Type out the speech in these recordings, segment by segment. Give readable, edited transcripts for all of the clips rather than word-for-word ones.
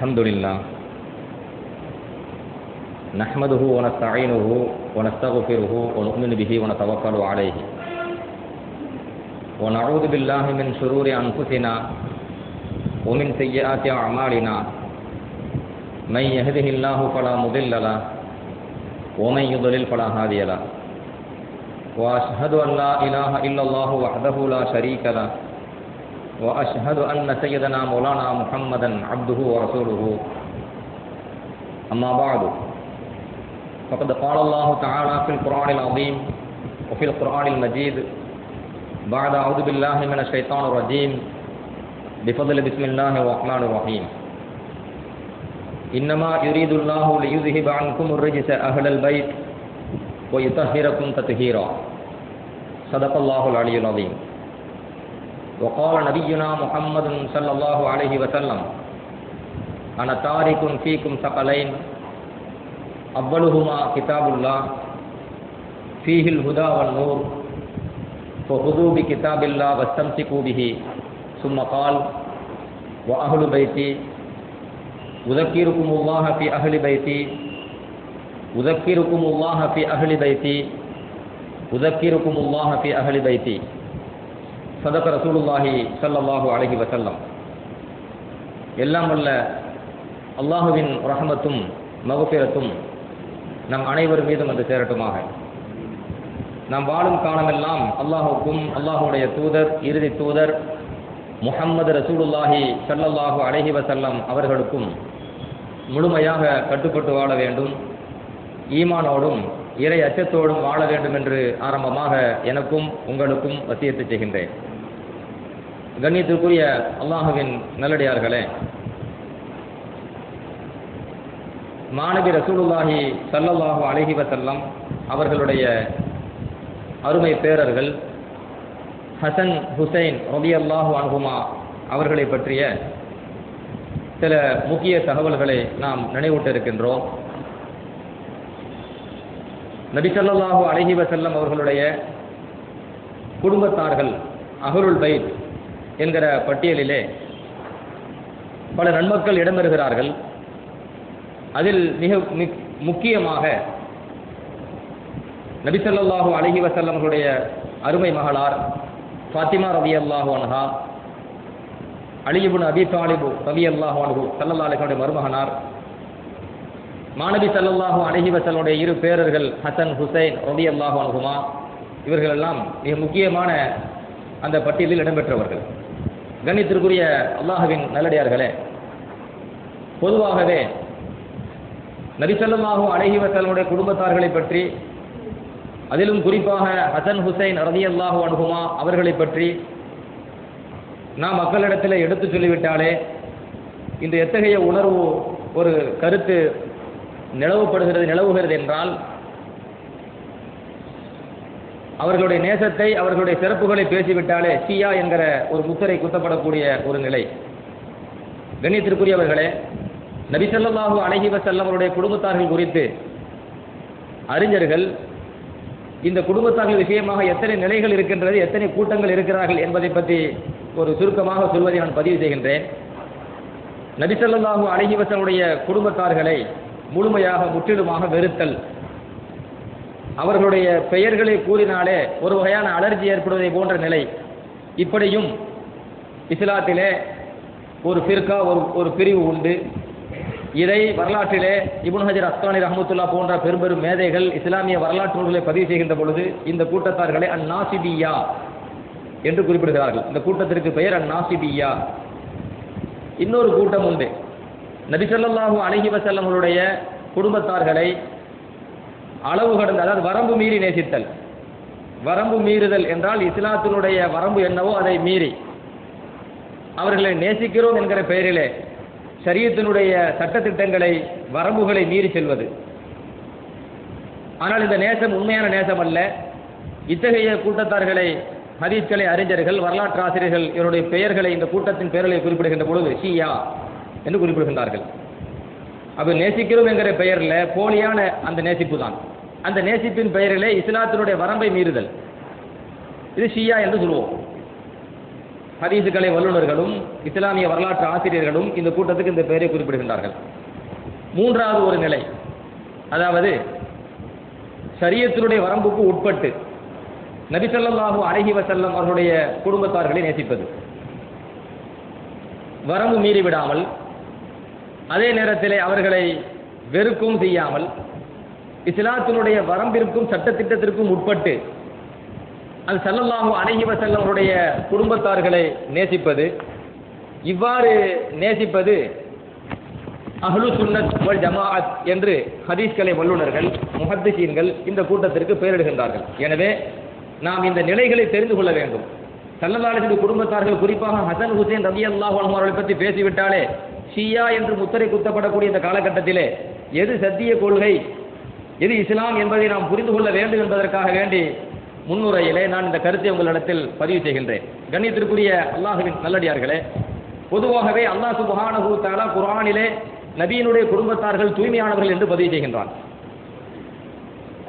الحمد لله نحمده ونستعينه ونستغفره ونؤمن به ونتوكل عليه ونعوذ بالله من شرور أنفسنا ومن سيئات أعمالنا من يهده الله فلا مضل له ومن يضلل فلا هادي له وأشهد أن لا إله إلا الله وحده لا شريك له وأشهد أن سيدنا مولانا محمدا عبده ورسوله أما بعد فقد قال الله تعالى في القرآن العظيم وفي القرآن المجيد بعد أعوذ بالله من الشيطان الرجيم بفضل بسم الله الرحمن الرحيم إنما يريد الله ليذهب عنكم الرجس أهل البيت ويطهركم تطهيرا صدق الله العلي العظيم وقال نبينا محمد صلى الله عليه وسلم أنا تارك فيكم ثقلين أولهما كتاب الله فيه الهدى والنور فخذوا بكتاب الله واستمسكوا به ثم قال وأهل بيتي أذكركم الله في أهل بيتي أذكركم الله في أهل بيتي أذكركم الله في أهل بيتي صدق رسول الله صلى الله عليه وسلم எல்லாம் வல்ல அல்லாஹுவின் ரஹமத்தும் மக்ஃபிரத்தும் நம் அனைவர் மீதும் வந்து சேரட்டுமாக. நாம் வாழும் காலமெல்லாம் அல்லாஹுக்கும் அல்லாஹுடைய தூதர் இறுதி தூதர் முஹம்மது ரசூலுல்லாஹி ஸல்லல்லாஹு அலைஹி வஸல்லம் அவர்களுக்கும் முழுமையாக கட்டுப்பட்டு வாழ வேண்டும், ஈமானோடும் இறை அச்சத்தோடும் வாழ வேண்டும் என்று ஆரம்பமாக எனக்கும் உங்களுக்கும் வசியத்து செய்கின்றேன். கண்ணியத்திற்குரிய அல்லாஹுவின் நல்லடியார்களே, மாநபி ரசூலுல்லாஹி ஸல்லல்லாஹு அலைஹி வஸல்லம் அவர்களுடைய அருமை பேரர்கள் ஹசன் ஹுசைன் ரலியல்லாஹு அன்ஹுமா அவர்களை பற்றிய சில முக்கிய தகவல்களை நாம் நினைவூட்ட இருக்கின்றோம். நபி ஸல்லல்லாஹு அலைஹி வஸல்லம் அவர்களுடைய குடும்பத்தார்கள் அஹ்லுல் பைத் என்கிற பட்டியலிலே பல நன்மக்கள் இடம்பெறுகிறார்கள். அதில் மிக முக்கியமாக நபி ஸல்லல்லாஹு அலைஹி வஸல்லம் அவர்களுடைய அருமை மகளார் ஃபாத்திமா ரலியல்லாஹு அன்ஹா, அலி இப்னு அபி தாலிப் ரலியல்லாஹு அன்ஹு ஸல்லல்லாஹு அலைஹி வஸல்லம் மருமகனார், மாநபி ஸல்லல்லாஹு அலைஹி வஸல்லம் இரு பேரர்கள் ஹசன் ஹுசைன் ரலியல்லாஹு அன்ஹுமா, இவர்கள் எல்லாம் மிக முக்கியமான அந்த பட்டியலில் இடம்பெற்றவர்கள். கண்ணியத்திற்குரிய அல்லாஹ்வின் நல்லடியார்களே, பொதுவாகவே நபி ஸல்லல்லாஹு அலைஹி வஸல்லம் குடும்பத்தார்களை பற்றி, அதிலும் குறிப்பாக ஹசன் ஹுசைன் ரலியல்லாஹு அன்ஹுமா அவர்களை பற்றி நாம் மக்களிடத்தில் எடுத்து சொல்லிவிட்டாலே இந்த எத்தகைய உணர்வு ஒரு கருத்து நிலவுகிறது என்றால், அவர்களுடைய நேசத்தை அவர்களுடைய சிறப்புகளை பேசிவிட்டாலே ஷியா என்கிற ஒரு முத்திரை குத்தப்படக்கூடிய ஒரு நிலை. கண்ணியத்திற்குரியவர்களே, நபி ஸல்லல்லாஹு அலைஹி வஸல்லம் அவருடைய குடும்பத்தார்கள் குறித்து அறிஞர்கள் இந்த குடும்பத்தார்கள் விஷயமாக எத்தனை நிலைகள் இருக்கின்றது, எத்தனை கூட்டங்கள் இருக்கிறார்கள் என்பதை பற்றி ஒரு சுருக்கமாக சொல்வதை நான் பதிவு செய்கின்றேன். நபி ஸல்லல்லாஹு அலைஹி வஸல்லம் குடும்பத்தார்களை முழுமையாக முற்றிலுமாக வெறுத்தல், அவர்களுடைய பெயர்களை கூறினாலே ஒரு வகையான அலர்ஜி ஏற்படுவதை போன்ற நிலை, இப்படியும் இஸ்லாத்திலே ஒரு ஃபிர்கா ஒரு பிரிவு உண்டு. இதை வரலாற்றிலே இப்னு ஹஜர் அஸ்கலானி ரஹ்மத்துல்லாஹ் போன்ற பெரும் மேதைகள் இஸ்லாமிய வரலாற்று நூல்களை பதிவு செய்கின்ற பொழுது இந்த கூட்டத்தார்களை அந்நாசிபியா என்று குறிப்பிடுகிறார்கள். இந்த கூட்டத்திற்கு பெயர் அந்நாசிபியா. இன்னொரு கூட்டம் உண்டு. நபி ஸல்லல்லாஹு அலைஹி வஸல்லம் அவர்களுடைய குடும்பத்தார்களை அளவு கடந்த, அதாவது வரம்பு மீறி நேசித்தல். வரம்பு மீறுதல் என்றால் இஸ்லாத்தினுடைய வரம்பு என்னவோ அதை மீறி அவர்களை நேசிக்கிறோம் என்கிற பெயரிலே ஷரியத்தினுடைய சட்டத்திட்டங்களை வரம்புகளை மீறி செல்வது. ஆனால் இந்த நேசம் உண்மையான நேசம் அல்ல. இத்தகைய கூட்டத்தார்களை ஹதீஸ்களை அறிஞர்கள் வரலாற்று ஆசிரியர்கள் இவருடைய பெயர்களை இந்த கூட்டத்தின் பெயர்களை குறிப்பிடுகின்ற பொழுது ஷியா என்று குறிப்பிடுகின்றார்கள். அப்போ நேசிக்கிறோம் என்கிற பெயரில் போலியான அந்த நேசிப்பு தான். அந்த நேசிப்பின் பெயரிலே இஸ்லாத்தினுடைய வரம்பை மீறுதல், இது ஷியா என்று சொல்லுவோம். ஹதீஸுகளை வல்லுநர்களும் இஸ்லாமிய வரலாற்று ஆசிரியர்களும் இந்த கூட்டத்துக்கு இந்த பெயரை குறிப்பிடுகின்றார்கள். மூன்றாவது ஒரு நிலை, அதாவது ஷரியத்தினுடைய வரம்புக்கு உட்பட்டு நபி ஸல்லல்லாஹு அலைஹி வஸல்லம் அவர்களுடைய குடும்பத்தார்களை நேசிப்பது, வரம்பு மீறிவிடாமல் அதே நேரத்திலே அவர்களை வெறுக்கும் செய்யாமல் இஸ்லாத்தினுடைய வரம்பிற்கும் சட்டத்திட்டத்திற்கும் உட்பட்டு அது ஸல்லல்லாஹு அலைஹி வஸல்லம் அவருடைய குடும்பத்தார்களை நேசிப்பது. இவ்வாறு நேசிப்பது அஹ்லு சுன்னத் வல் ஜமாஅத் என்று ஹதீஸ்களை வல்லுநர்கள் முஹத்திஸீன்கள் இந்த கூட்டத்திற்கு பெயரிடுகின்றார்கள். எனவே நாம் இந்த நிலைகளை தெரிந்து கொள்ள வேண்டும். ஸல்லல்லாஹு அலைஹி வஸல்லம் குடும்பத்தார்கள், குறிப்பாக ஹசன் ஹுசைன் ரலியல்லாஹு அன்ஹு அவர்களை பற்றி பேசிவிட்டாலே ஷியா என்று முத்திரை குத்தப்படக்கூடிய இந்த காலகட்டத்திலே எது சத்திய கொள்கை, எது இஸ்லாம் என்பதை நாம் புரிந்து கொள்ள வேண்டும் என்பதற்காக வேண்டி முன்னுரையிலே நான் இந்த கருத்தை உங்களிடத்தில் பதிவு செய்கின்றேன். கண்ணியத்திற்குரிய அல்லாஹ்வின் நல்லடியார்களே, பொதுவாகவே அல்லாஹ் சுப்ஹானஹு வ தஆலா குர்ஆனிலே நபியினுடைய குடும்பத்தார்கள் தூய்மையானவர்கள் என்று பதிவு செய்கின்றான்.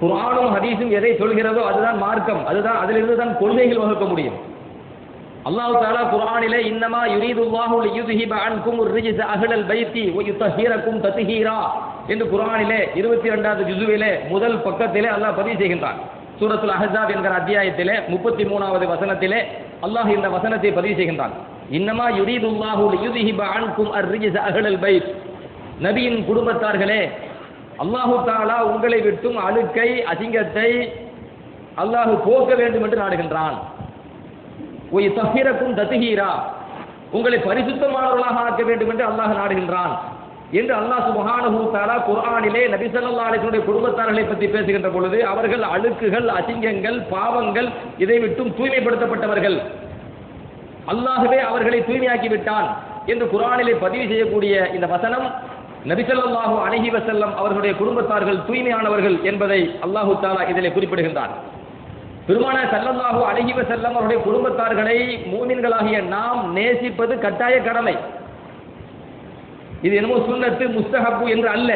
குர்ஆனும் ஹதீஸும் எதை சொல்கிறதோ அதுதான் மார்க்கம், அதுதான் அதிலிருந்து தான் கொள்கைகள் வகுக்க முடியும். அல்லாஹ் தஆலா குர்ஆனிலே இன்னமா யுரீதுல்லாஹு லியுذஹிப அன்கும் الرجس அஹ்ல البيت ويطهركم تطهيرا என்று குர்ஆனிலே 22வது ஜுஸுவிலே முதல் பக்கத்திலே அல்லாஹ் பதிவு செய்கின்றான். சூரத்துல் அஹ்ஸாப் என்கிற அத்தியாயத்திலே 33வது வசனத்திலே அல்லாஹ் இந்த வசனத்தை பதிவு செய்கின்றான். இன்னமா யுரீதுல்லாஹு லியுذஹிப அன்கும் الرجس அஹ்ல البيت, நபியின் குடும்பத்தார்களே, அல்லாஹு தஆலா உங்களை விட்டும் அழுக்கை அசிங்கத்தை அல்லாஹ் போக்க வேண்டும் என்று நாடுகின்றான். ஒய் தஹீரக்கும் தத்ஹீரா, உங்களை பரிசுத்தமானவர்களாக ஆக்க வேண்டும் என்று அல்லாஹ் நாடுகின்றான் என்று அல்லாஹ் சுப்ஹானஹு வ தஆலா குர்ஆனிலே நபி ஸல்லல்லாஹு அலைஹி வஸல்லம் குடும்பத்தார்களை பற்றி பேசுகின்ற பொழுது அவர்கள் அழுக்குகள் அசிங்கங்கள் பாவங்கள் இதை விட்டும் தூய்மைப்படுத்தப்பட்டவர்கள், அல்லாஹ்வே அவர்களை தூய்மையாக்கி விட்டான் என்று குர்ஆனிலே பதிவு செய்யக்கூடிய இந்த வசனம் நபி ஸல்லல்லாஹு அலைஹி வஸல்லம் அவர்களுடைய குடும்பத்தார்கள் தூய்மையானவர்கள் என்பதை அல்லாஹ் தஆலா இதிலே குறிப்பிடுகின்றான். பெருமானார் ஸல்லல்லாஹு அலைஹி வஸல்லம் அவருடைய குடும்பத்தார்களை மூமின்களாகிய நாம் நேசிப்பது கட்டாய கடமை. இது என்னமோ சுன்னத்து முஸ்தஹப்பு என்று அல்ல.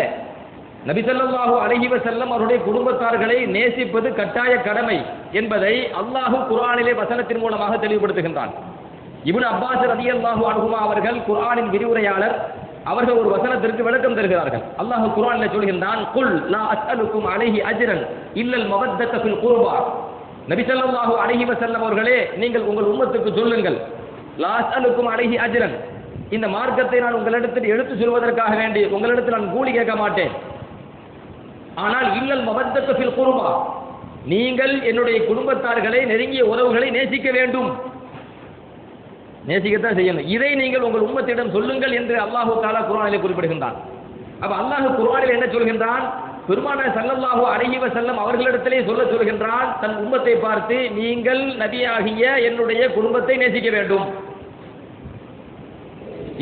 நபி ஸல்லல்லாஹு அலைஹி வஸல்லம் அவருடைய குடும்பத்தார்களை நேசிப்பது கட்டாய கடமை என்பதை அல்லாஹ் குர்ஆனிலே வசனத்தின் மூலமாக தெளிவுபடுத்துகின்றான். இப்னு அப்பாஸ் ரலியல்லாஹு அன்ஹுமா அவர்கள் குர்ஆனின் விரிவுரையாளர், அவர்கள் ஒரு வசனத்திற்கு விளக்கம் தருகிறார்கள். அல்லாஹ் குர்ஆனில் சொல்கின்றான், குல் லா அஸ்அலுக்கும் அலைஹி அஜ்ரன் இல்லல் மவத்தத ஃபில் குர்பா. நபி ஸல்லல்லாஹு அலைஹி வஸல்லம் அவர்களே, நீங்கள் உங்கள் உம்மத்துக்கு சொல்லுங்கள், லா அஸ்அலுக்கும் அலைஹி அஜ்ரன், இந்த மார்க்கத்தை நான் உங்களிடத்தில் எடுத்து சொல்வதற்காக வேண்டி உங்களிடத்தில் நான் கூலி கேட்க மாட்டேன். ஆனால் இல்லல் மவத்தத ஃபில் குர்பா, நீங்கள் என்னுடைய குடும்பத்தார்களை நெருங்கிய உறவுகளை நேசிக்க வேண்டும், நேசிக்கத்தான் செய்யணும். இதை நீங்கள் உங்கள் உம்மத்திடம் சொல்லுங்கள் என்று அல்லாஹு தஆலா குர்ஆனிலே குறிப்பிடுகின்றான். அப்ப அல்லாஹ் குர்ஆனிலே என்ன சொல்கின்றான்? பெருமானார் ஸல்லல்லாஹு அலைஹி வஸல்லம் அவர்களிடத்திலே சொல்கின்றான் தன் உம்மத்தை பார்த்து, நீங்கள் நபியாகிய என்னுடைய குடும்பத்தை நேசிக்க வேண்டும்.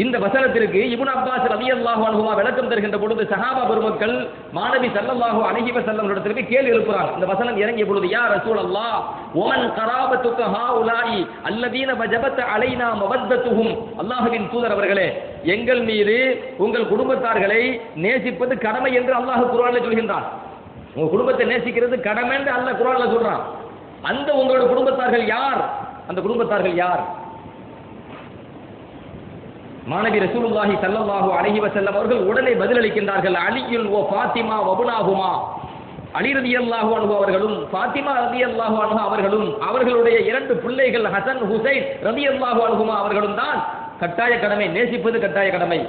இந்த வசனத்திற்கு இப்னு அப்பாஸ் ரலியல்லாஹு அன்ஹுமா விளக்கம் தருகின்ற பொழுது சஹாபா பெருமக்கள் மாநபி ஸல்லல்லாஹு அலைஹி வஸல்லம் இடத்திற்கு கேள்வி எழுப்புறாங்க. இந்த வசனம் இறங்கிய பொழுது, யா ரசூலல்லாஹ் வமன் கராபத்துக ஹாஉலாஇ அல்லதீன வஜபத அலைனா மவத்தத்துஹும், அல்லாஹ்வின் தூதர் அவர்களே, எங்கள் மீது உங்கள் குடும்பத்தார்களை நேசிப்பது கடமை என்று அல்லாஹ் குர்ஆனில் சொல்கின்றான். உங்க குடும்பத்தை நேசிக்கிறது கடமை என்று அல்லாஹ் குர்ஆனில் சொல்றான். அந்த உங்களோட குடும்பத்தார்கள் யார்? அந்த குடும்பத்தார்கள் யார்? மாநபி ரசூலுல்லாஹி ஸல்லல்லாஹு அலைஹி வஸல்லம் அவர்கள் உடனே பதிலளிக்கின்றார்கள், அலியுல் வ ஃபாத்திமா வபுனாஹுமா, அலி ரலியல்லாஹு அன்ஹு அவர்களும் ஃபாத்திமா ரலியல்லாஹு அன்ஹா அவர்களும் அவர்களுடைய இரண்டு பிள்ளைகள் ஹசன் ஹுசைன் ரலியல்லாஹு அன்ஹுமா அவர்களும் தான் கட்டாய கடமை, நேசிப்பது கட்டாய கடமை.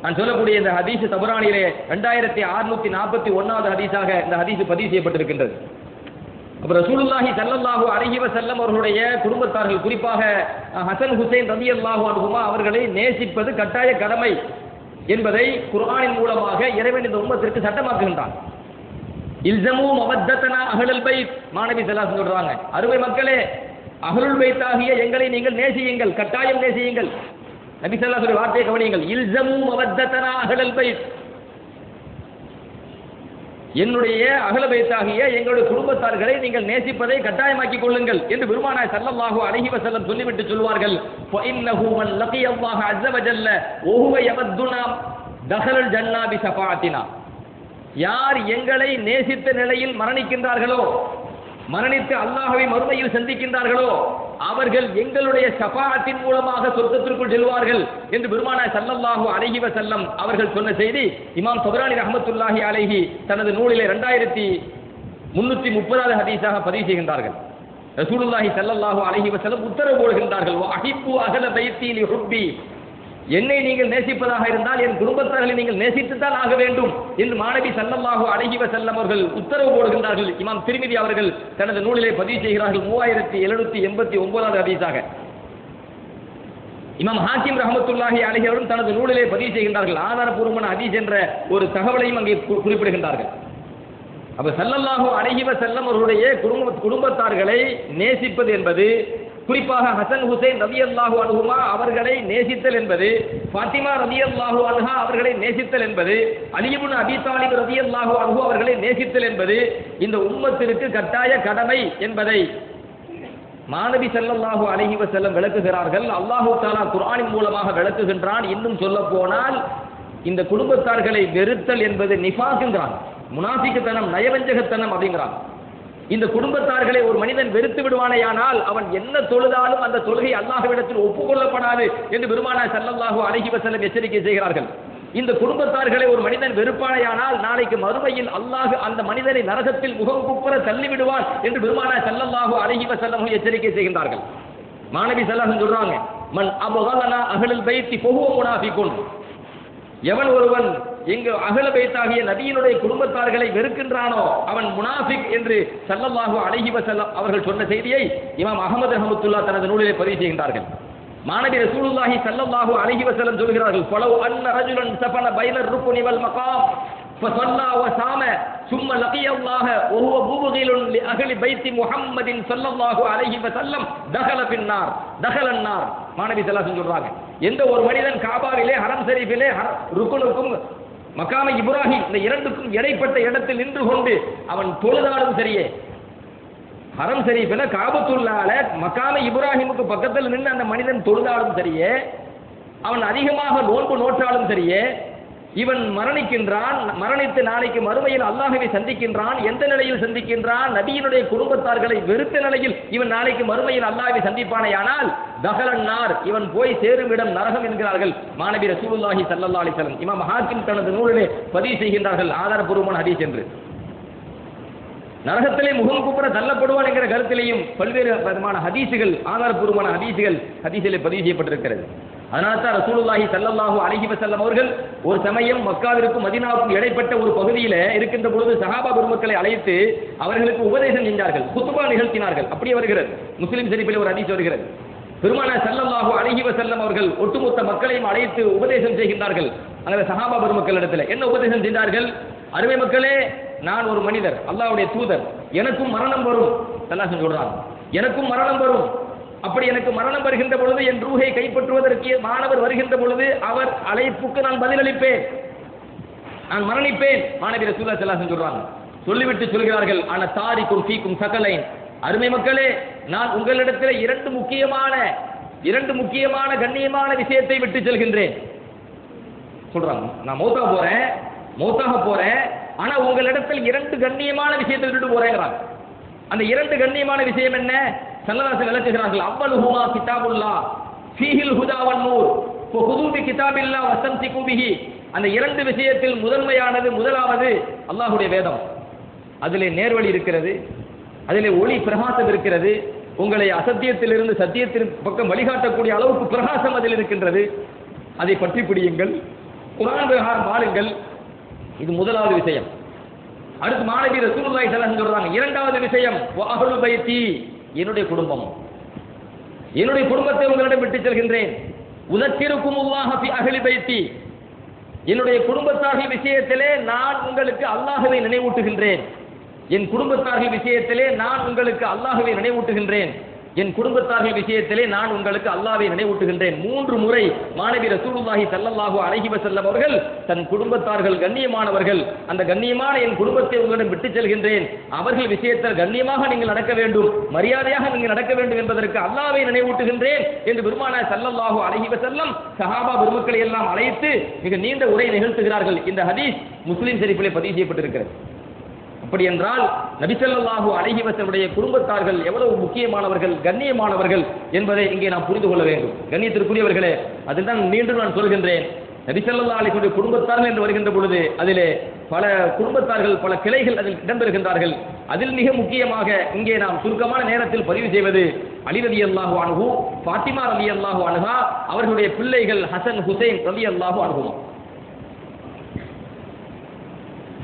நான் சொல்லக்கூடிய இந்த ஹதீஸ் தபரானிலே 2641வது ஹதீஸாக இந்த ஹதீஸ் பதிவு செய்யப்பட்டிருக்கின்றது. அப்ப ரசூலுல்லாஹி ஸல்லல்லாஹு அலைஹி வஸல்லம் அவர்களுடைய குடும்பத்தார்கள், குறிப்பாக ஹசன் ஹுசைன் ரலியல்லாஹு அன்ஹுமா அவர்களை நேசிப்பது கட்டாய கடமை என்பதை குர்ஆனின் மூலமாக இறைவன் இந்த உம்மத்திற்கு சட்டமாக்குகின்றான். இல்ஸமு மவத்தனா அஹ்லல் பைத், மாநபி ஸல்லல்லாஹு அலைஹி சொல்றாங்க, அருமை மக்களே, அஹ்லுல் பைத் ஆகிய எங்களை நீங்கள் நேசியுங்கள், கட்டாயம் நேசியுங்கள். நபி ஸல்லல்லாஹு அலைஹி வார்த்தையை கவனியுங்கள், இல்ஸமு மவத்தனா அஹ்லல் பைத், என்னுடைய அஹ்ல பைத்தாகிய எங்களுடைய குடும்பத்தார்களை நீங்கள் நேசிப்பதை கட்டாயமாக்கிக் கொள்ளுங்கள் என்று பெருமானார் ஸல்லல்லாஹு அலைஹி வஸல்லம் சொல்லிவிட்டு சொல்வார்கள், ஃபஇன்னஹு மன் லகியல்லாஹ அஸ்ஸ வஜல்ல வஹுவ யவத்துனா தஹலல் ஜன்னா பி ஷஃபாஅத்தினா, யார் எங்களை நேசித்த நிலையில் மரணிக்கின்றார்களோ, மரணித்து அல்லாஹ்வை மறுமையில் சந்திக்கின்றார்களோ, அவர்கள் எங்களுடைய ஷஃபாஅத்தின் மூலமாக சொர்க்கத்திற்குள் செல்வார்கள் என்று பெருமானார் ஸல்லல்லாஹு அலைஹி வஸல்லம் அவர்கள் சொன்ன செய்தி இமாம் தபரானி ரஹ்மத்துல்லாஹி அலைஹி தனது நூலிலே 2330வது ஹதீஸாக பதிவு செய்கின்றார்கள். ரசூலுல்லாஹி ஸல்லல்லாஹு அலைஹி வஸல்லம் உத்தரவு போடுகின்றார்கள், வஹிப்பு அஹ்ல பைத்தி லிஹுப்பி, என்னை நீங்கள் நேசிப்பதாக இருந்தால் என் குடும்பத்தார்களை நீங்கள் நேசித்துத்தான் ஆக வேண்டும் என்று மாணவி ஸல்லல்லாஹு அலைஹி வஸல்லம் அவர்கள் உத்தரவு போடுகின்றார்கள். இமாம் திர்மிதி அவர்கள் தனது நூலிலே பதிவு செய்கிறார்கள் 3789வது ஹதீஸாக. இமாம் ஹாக்கிம் ரஹ்மத்துல்லாஹி அலைஹி அவர்கள் தனது நூலிலே பதிவு செய்கின்றார்கள். ஆதாரபூர்வமான ஹதீஸ் என்ற ஒரு தகவலையும் அங்கே குறிப்பிடுகின்றார்கள். அப்ப ஸல்லல்லாஹு அலைஹி வஸல்லம் அவருடைய குடும்பத்தார்களை நேசிப்பது என்பது, குறிப்பாக ஹசன் ஹுசைன் ரலியல்லாஹு அன்ஹுமா அவர்களை நேசித்தல் என்பது, ஃபாத்திமா ரலியல்லாஹு அன்ஹா அவர்களை நேசித்தல் என்பது, அலி இப்னு அபீ தாலிப் ரலியல்லாஹு அன்ஹு அவர்களை நேசித்தல் என்பது இந்த உம்மத்திற்கு கட்டாய கடமை என்பதை மாநபி ஸல்லல்லாஹு அலைஹி வஸல்லம் விளக்குகிறார்கள். அல்லாஹ் தஆலா குர்ஆனின் மூலமாக விளக்குகின்றான். இன்னும் சொல்ல போனால் இந்த குடும்பத்தார்களை வெறுத்தல் என்பது நிஃபாக் என்கிறான், முனாஃபிக்குத்தனம், நயவஞ்சகத்தனம் அப்படிங்கிறான். இந்த குடும்பத்தார்களை ஒரு மனிதன் வெறுத்து விடுவானேயானால் அவன் என்ன தொழுதாலும் அந்த தொழுகை அல்லாஹ்விடத்தில் ஒப்புக்கொள்ளப்படாது என்று பெருமானார் ஸல்லல்லாஹு அலைஹி வஸல்லம் எச்சரிக்கை செய்கிறார்கள். இந்த குடும்பத்தார்களை ஒரு மனிதன் வெறுப்பானேயானால் நாளைக்கு மறுமையில் அல்லாஹ் அந்த மனிதனை நரகத்தில் முகம் குப்புற தள்ளி விடுவான் என்று பெருமானார் ஸல்லல்லாஹு அலைஹி வஸல்லம் எச்சரிக்கை செய்கின்றார்கள். மாநபி ஸல்லல்லாஹு அலைஹி சொல்றாங்க, மன் அபகலனா அஹ்லுல் பைத்தி ஃபஹுவ முனாஃபிகுன், எவன் ஒருவன் எங்க அஹ்ல பைத்தாகிய நபியினுடைய குடும்பத்தார்களை வெறுக்கின்றானோ அவன் முனாஃபிக் என்று ஸல்லல்லாஹு அலைஹி வஸல்லம் அவர்கள் சொன்ன செய்தியை இமாம் அஹ்மத் ரஹ்மத்துல்லாஹ் தனது நூலிலே பதிவு செய்கின்றார்கள். மாநபி ரசூலுல்லாஹி ஸல்லல்லாஹு அலைஹி வஸல்லம் சொல்கிறார்கள், ஃபலவ் அன்ன ரஜுலன் சஃபன பைனர் ருக்னி வல் மகாம் ஃபஸல்லா வஸாம ثم لقي الله وهو مبغض لاهل بيت محمد صلى الله عليه وسلم دخل في النار دخل النار. மாநபி ஸல்லல்லாஹு அலைஹி சொல்றாங்க, எந்த ஒரு மனிதன் காபாவிலே ஹரம் ஷரீஃபிலே ருக்குனுக்கும் மகாம இப்ராஹிம் இந்த இரண்டுக்கும் இடைப்பட்ட இடத்தில் நின்று கொண்டு அவன் தொழுதாலும் சரியே, ஹரம் ஷரீஃபில காபத்துல்லால மகாம இப்ராஹிமுக்கு பக்கத்தில் நின்று அந்த மனிதன் தொழுதாலும் சரியே, அவன் அதிகமாக நோன்பு நோற்றாலும் சரியே, இவன் மரணிக்கின்றான், மரணித்து நாளைக்கு மறுமையில் அல்லாஹ்வை சந்திக்கின்றான். எந்த நிலையில் சந்திக்கின்றான்? நபியினுடைய குடும்பத்தார்களை வெறுத்த நிலையில் இவன் நாளைக்கு மறுமையில் அல்லாஹ்வை சந்திப்பானேயானால் தஹலன்னார், இவன் போய் சேரும் இடம் நரகம் என்கிறார்கள் மாநபி ரசூலுல்லாஹி ஸல்லல்லாஹு அலைஹி வஸல்லம். இமாம் ஹாக்கிம் தனது நூலிலே பதிவு செய்கின்றார்கள் ஆதாரபூர்வமான ஹதீஸ் என்று. நரகத்திலே முகம் குப்புற தள்ளப்படுவான் என்கிற கருத்திலேயும் பல்வேறு விதமான ஹதீசுகள், ஆதாரபூர்வமான ஹதீஸிலே பதிவு செய்யப்பட்டிருக்கிறது. அதனால தான் ரசூலுல்லாஹி ஸல்லல்லாஹு அலைஹி வஸல்லம் அவர்கள் ஒரு சமயம் மக்காவிற்கும் மதீனாவுக்கும் இடைப்பட்ட ஒரு பகுதியில் இருக்கின்ற பொழுது சஹாபா பெருமக்களை அழைத்து அவர்களுக்கு உபதேசம் செஞ்சார்கள், குத்பா நிகழ்த்தினார்கள். அப்படியே வருகிறது, முஸ்லிம் ஷரீஃபிலே ஒரு ஹதீஸ் வருகிறது. பெருமானார் ஸல்லல்லாஹு அலைஹி வஸல்லம் அவர்கள் ஒட்டுமொத்த மக்களையும் அழைத்து உபதேசம் செய்கின்றார்கள். அங்கே சஹாபா பெருமக்களிடத்தில் என்ன உபதேசம் செய்தார்கள்? அருமை மக்களே, நான் ஒரு மனிதர், அல்லாஹ்வுடைய தூதர், எனக்கும் மரணம் வரும். ஸல்லல்லாஹு சொல்றாங்க, எனக்கும் மரணம் வரும். அப்படி எனக்கு மரணம் வருகின்ற பொழுது என் ரூஹை கைப்பற்றுவதற்கு மாணவர் வருகின்ற பொழுது அவர் அழைப்புக்கு நான் பதிலளிப்பேன், நான் மரணிப்பேன். மாணவி ரசூலுல்லாஹி ஸல்லல்லாஹு அலைஹி வஸல்லம் சொல்றாங்க. சொல்லிவிட்டு சொல்கிறார்கள், அன தாரிக்கும் ஃபீக்கும் சகலைன், அருமை மக்களே, நான் உங்களிடத்தில் இரண்டு முக்கியமான கண்ணியமான விஷயத்தை விட்டு செல்கின்றேன். சொல்றாங்க, நான் மௌத்தாக போறேன், ஆனா உங்களிடத்தில் இரண்டு கண்ணியமான விஷயத்தை விட்டுட்டு போறேங்கிறாங்க. அந்த இரண்டு கண்ணியமான விஷயம் என்ன? ஸல்லல்லாஹு விளக்குகிறார்கள். அவ்வலுஹுமா கிதாபுல்லாஹ் ஃபீஹில் ஹுதா வன் நூர் ஃபஹுது பி கிதாபில்லாஹ் வஸ்தம்சிகு பிஹி. அந்த இரண்டு விஷயத்தில் முதலாவது அல்லாஹ்வுடைய வேதம். அதிலே நேர்வழி இருக்கிறது, அதிலே ஒளி பிரகாசம் இருக்கிறது, உங்களை அசத்தியத்திலிருந்து சத்தியத்தின் பக்கம் வழிகாட்டக்கூடிய அளவுக்கு பிரகாசம் அதில் இருக்கின்றது. அதை பற்றி பிடியுங்கள், குர்ஆன் பிரகாரம் வாழுங்கள். இது முதலாவது விஷயம். அடுத்து மாநபி ரசூலுல்லாஹி ஸல்லல்லாஹு அலைஹி வஸல்லம் சொல்றாங்க, இரண்டாவது விஷயம் வஅஹ்லு பைத்தி, என்னுடைய குடும்பம், என்னுடைய குடும்பத்தை உங்களிடம் விட்டு செல்கின்றேன். உதக்கிருக்குமுல்லாஹ ஃபி அஹ்லி பைத்தி, என்னுடைய குடும்பத்தார்கள் விஷயத்திலே நான் உங்களுக்கு அல்லாஹ்வை நினைவூட்டுகின்றேன். என் குடும்பத்தார்கள் விஷயத்திலே நான் உங்களுக்கு அல்லாஹ்வை நினைவூட்டுகின்றேன். என் குடும்பத்தார்கள் விஷயத்திலே நான் உங்களுக்கு அல்லாஹ்வை நினைவூட்டுகின்றேன். 3 முறை மாநபி ரசூலுல்லாஹி ஸல்லல்லாஹு அலைஹி வஸல்லம் அவர்கள் தன் குடும்பத்தார்கள் கண்ணியமானவர்கள், அந்த கண்ணியமான என் குடும்பத்தை உங்களிடம் விட்டு செல்கின்றேன், அவர்கள் விஷயத்தில் கண்ணியமாக நீங்கள் நடக்க வேண்டும், மரியாதையாக நீங்கள் நடக்க வேண்டும் என்பதற்கு அல்லாஹ்வை நினைவூட்டுகின்றேன் என்று பெருமானார் ஸல்லல்லாஹு அலைஹி வஸல்லம் சஹாபா பெருமக்களை எல்லாம் அழைத்து மிக நீண்ட உரை நிகழ்த்துகிறார்கள். இந்த ஹதீஸ் முஸ்லிம் ஷரீஃபிலே பதிவு செய்யப்பட்டிருக்கிறது. அப்படி என்றால் நபி ஸல்லல்லாஹு அலைஹி வஸல்லுடைய குடும்பத்தார்கள் எவ்வளவு முக்கியமானவர்கள், கண்ணியமானவர்கள் என்பதை இங்கே நாம் புரிந்து கொள்ள வேண்டும். கண்ணியத்திற்குரியவர்களே, அதுதான் மீண்டும் நான் சொல்கின்றேன், நபி ஸல்லல்லாஹு அலைஹி வஸல்லம் குடும்பத்தார்கள் என்று வருகின்ற பொழுது அதிலே பல குடும்பத்தார்கள், பல கிளைகள் அதில் இடம்பெறுகின்றார்கள். அதில் மிக முக்கியமாக இங்கே நாம் சுருக்கமான நேரத்தில் பதிவு செய்வது அலி ரலியல்லாஹு அன்ஹு, ஃபாத்திமா ரலியல்லாஹு அன்ஹா, அவர்களுடைய பிள்ளைகள் ஹசன், ஹுசைன் ரலியல்லாஹு அன்ஹுமா.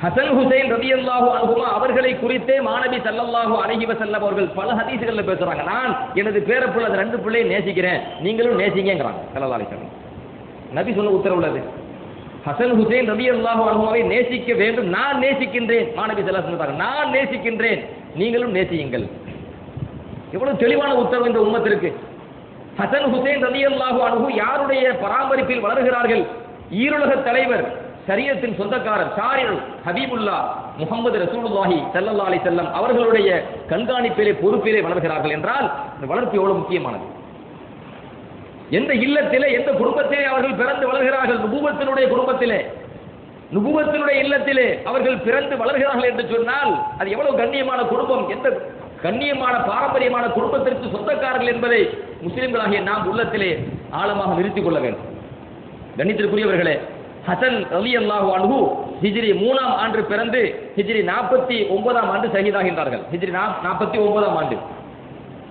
ஹசன், ஹுசைன் ரலியல்லாஹு அன்ஹுமா அவர்களை குறித்தே மாநபி ஸல்லல்லாஹு அலைஹி வஸல்லம் அவர்கள் பல ஹதீஸ்கள்ல பேசுறாங்க. நான் எனது பேரப்புள்ள அந்த 2 பிள்ளையை நேசிக்கிறேன், நீங்களும் நேசிங்கங்கறாங்க ஸல்லல்லாஹு அலைஹி வஸல்லம். நபி சொன்ன உத்தரவு உள்ளது. ஹசன், ஹுசைன் ரலியல்லாஹு அன்ஹுவை நேசிக்க வேண்டும், நான் நேசிக்கின்றேன். மாநபி ஸல்லல்லாஹு அலைஹி வஸல்லம் நான் நேசிக்கின்றேன், நீங்களும் நேசியுங்கள். எவ்வளவு தெளிவான உத்தரவு இந்த உம்மத்திற்கு. ஹசன், ஹுசைன் ரலியல்லாஹு அன்ஹு யாருடைய பராமரிப்பில் வளர்கிறார்கள்? ஈருலக தலைவர், ஷரியத்தின் சொந்தக்காரர், ஷாரிர் ஹபீபுல்லா முஹம்மது ரசூலுல்லாஹி ஸல்லல்லாஹு அலைஹி வஸல்லம் அவர்களுடைய கண்காணிப்பிலே, பொறுப்பிலே வளர்கிறார்கள் என்றால் இந்த வளர்ப்பு எவ்வளவு முக்கியமானது. எந்த இல்லத்திலே, எந்த குடும்பத்திலே அவர்கள் பிறந்து வளர்கிறார்கள்? நுபுவத்தினுடைய குடும்பத்திலே, நுபுவத்தினுடைய இல்லத்திலே அவர்கள் பிறந்து வளர்கிறார்கள் என்று சொன்னால் அது எவ்வளவு கண்ணியமான குடும்பம், எந்த கண்ணியமான பாரம்பரியமான குடும்பத்திற்கு சொந்தக்காரர்கள் என்பதை முஸ்லிம்களாகிய நாம் உள்ளத்திலே ஆழமாக நிறுத்திக் கொள்ள வேண்டும். கண்ணியத்திற்குரியவர்களே, ஹசன் ரலியல்லாஹு அன்ஹு ஹிஜ்ரி 3ஆம் ஆண்டு பிறந்து ஹிஜ்ரி 49ஆம் ஆண்டு ஷஹீதாகின்றார்கள். ஹிஜ்ரி 49ஆம் ஆண்டு.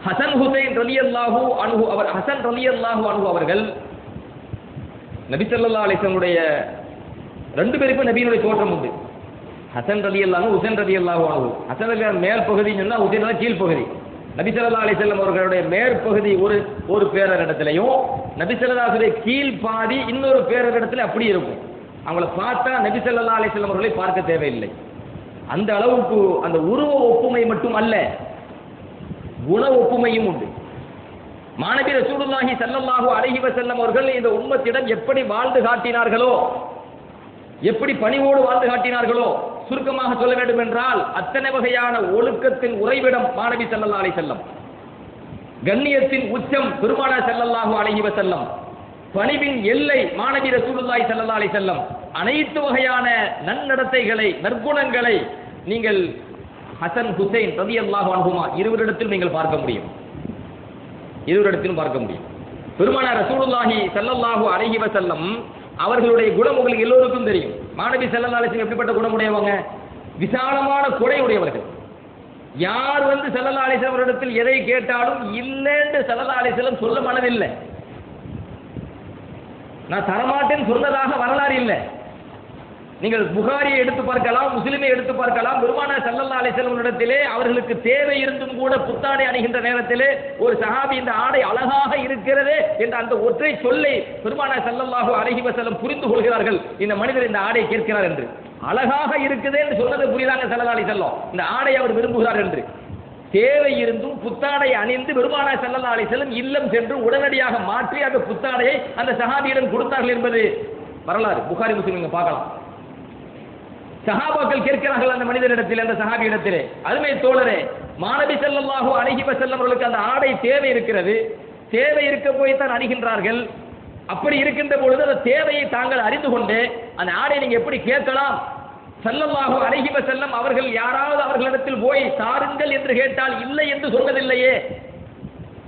ஹசன், ஹுசைன் ரலியல்லாஹு அன்ஹு ஹசன் ரலியல்லாஹு அன்ஹு அவர்கள் நபி ஸல்லல்லாஹு அலைஹி வஸல்லுடைய 2 பேருக்கும் நபியினுடைய தோற்றம் உண்டு. ஹசன் ரலியல்லாஹு, ஹுசைன் ரலியல்லாஹு அன்ஹு. ஹசன் ரலியல்லாஹு மேல் பகுதின்னு சொன்னா, ஹுசைன் கீழ் பகுதி. நபி ஸல்லல்லாஹு அலைஹி வஸல்லம் அவர்களுடைய மேற்பகுதி ஒரு பேரரிடத்திலையும், நபி ஸல்லல்லாஹு அலைஹி வஸல்லம் கீழ் பாதி இன்னொரு பேரரிடத்துல அப்படி இருக்கும். அவங்கள பார்த்தா நபி ஸல்லல்லாஹு அலைஹி வஸல்லம் அவர்களை பார்க்க தேவையில்லை. அந்த அளவுக்கு அந்த உருவ ஒப்புமை மட்டும் அல்ல, குண ஒப்புமையும் உண்டு. மாநபி ரசூலுல்லாஹி ஸல்லல்லாஹு அலைஹி வஸல்லம் அவர்கள் இந்த உம்மத்திடம் எப்படி வாழ்ந்து காட்டினார்களோ, எப்படி பணிவோடு வாழ்ந்து காட்டினார்களோ, சுருக்கமாக சொல்ல வேண்டும் என்றால் அத்தனை வகையான ஒழுக்கத்தின் உறைவிடம் மாநபி ஸல்லல்லாஹு அலைஹி வஸல்லம், கண்ணியத்தின் உச்சம் பெருமானார் ஸல்லல்லாஹு அலைஹி வஸல்லம், பணிவின் எல்லை மாநபி ரசூலுல்லாஹி ஸல்லல்லாஹு அலைஹி வஸல்லம். அனைத்து வகையான நன்னடத்தைகளை, நற்குணங்களை நீங்கள் ஹசன், ஹுசைன் ரலியல்லாஹு அன்ஹுமா இருவரிடத்தில் நீங்கள் பார்க்க முடியும். இருவரிடத்திலும் பார்க்க முடியும். பெருமானார் ரசூலுல்லாஹி ஸல்லல்லாஹு அலைஹி வஸல்லம் அவர்களுடைய குணம் உங்களுக்கு எல்லோருக்கும் தெரியும். மாநபி ஸல்லல்லாஹு அலைஹி வஸல்லம் எப்படிப்பட்ட குணமுடையவங்க? விசாலமான கொடை உடையவர்கள். யார் வந்து ஸல்லல்லாஹு அலைஹி வஸல்லம் இடத்தில் எதை கேட்டாலும் இல்லைன்னு ஸல்லல்லாஹு அலைஹி வஸல்லம் சொல்ல மனதில்லை. நான் தரமாட்டேன்னு சொன்னதாக வரலாறு இல்லை. நீங்கள் புகாரியை எடுத்து பார்க்கலாம், முஸ்லிமை எடுத்து பார்க்கலாம். பெருமானார் ஸல்லல்லாஹு அலைஹி வஸல்லம் இடத்திலே அவர்களுக்கு தேவை இருந்தும் கூட புத்தாடை அணிகின்ற நேரத்திலே ஒரு சஹாபி இந்த ஆடை அழகாக இருக்கிறதே என்ற அந்த ஒற்றை சொல்லை பெருமானார் ஸல்லல்லாஹு அலைஹி வஸல்லம் புரிந்து கொள்கிறார்கள். இந்த மனிதர் இந்த ஆடை கேட்கிறார் என்று. அழகாக இருக்குதே என்று சொன்னது புரியுதாங்க ஸல்லல்லாஹு அலைஹி வஸல்லம், இந்த ஆடை அவர் விரும்புகிறார் என்று. தேவை இருந்தும் புத்தாடை அணிந்து பெருமானார் ஸல்லல்லாஹு அலைஹி வஸல்லம் இல்லம் சென்று உடனடியாக மாற்றி அந்த புத்தாடையை அந்த சஹாபியிடம் கொடுத்தார்கள் என்பது வரலாறு. புகாரி, முஸ்லிம் நீங்க பார்க்கலாம். சஹாபாக்கள் கேட்கிறார்கள் அந்த மனிதனிடத்தில், அந்த சஹாபியிடத்திலே, அருமை தோழரே, மாநபி ஸல்லல்லாஹு அலைஹி வஸல்லம் அவர்களுக்கு அந்த ஆடை தேவை இருக்கிறது, தேவை இருக்க போய் தான் அணிகின்றார்கள். அப்படி இருக்கின்ற பொழுது அந்த தேவையை தாங்கள் அறிந்து கொண்டு அந்த ஆடை நீங்க எப்படி கேட்கலாம்? ஸல்லல்லாஹு அலைஹி வஸல்லம் அவர்கள் யாராவது அவர்களிடத்தில் போய் தாருங்கள் என்று கேட்டால் இல்லை என்று சொன்னதில்லையே.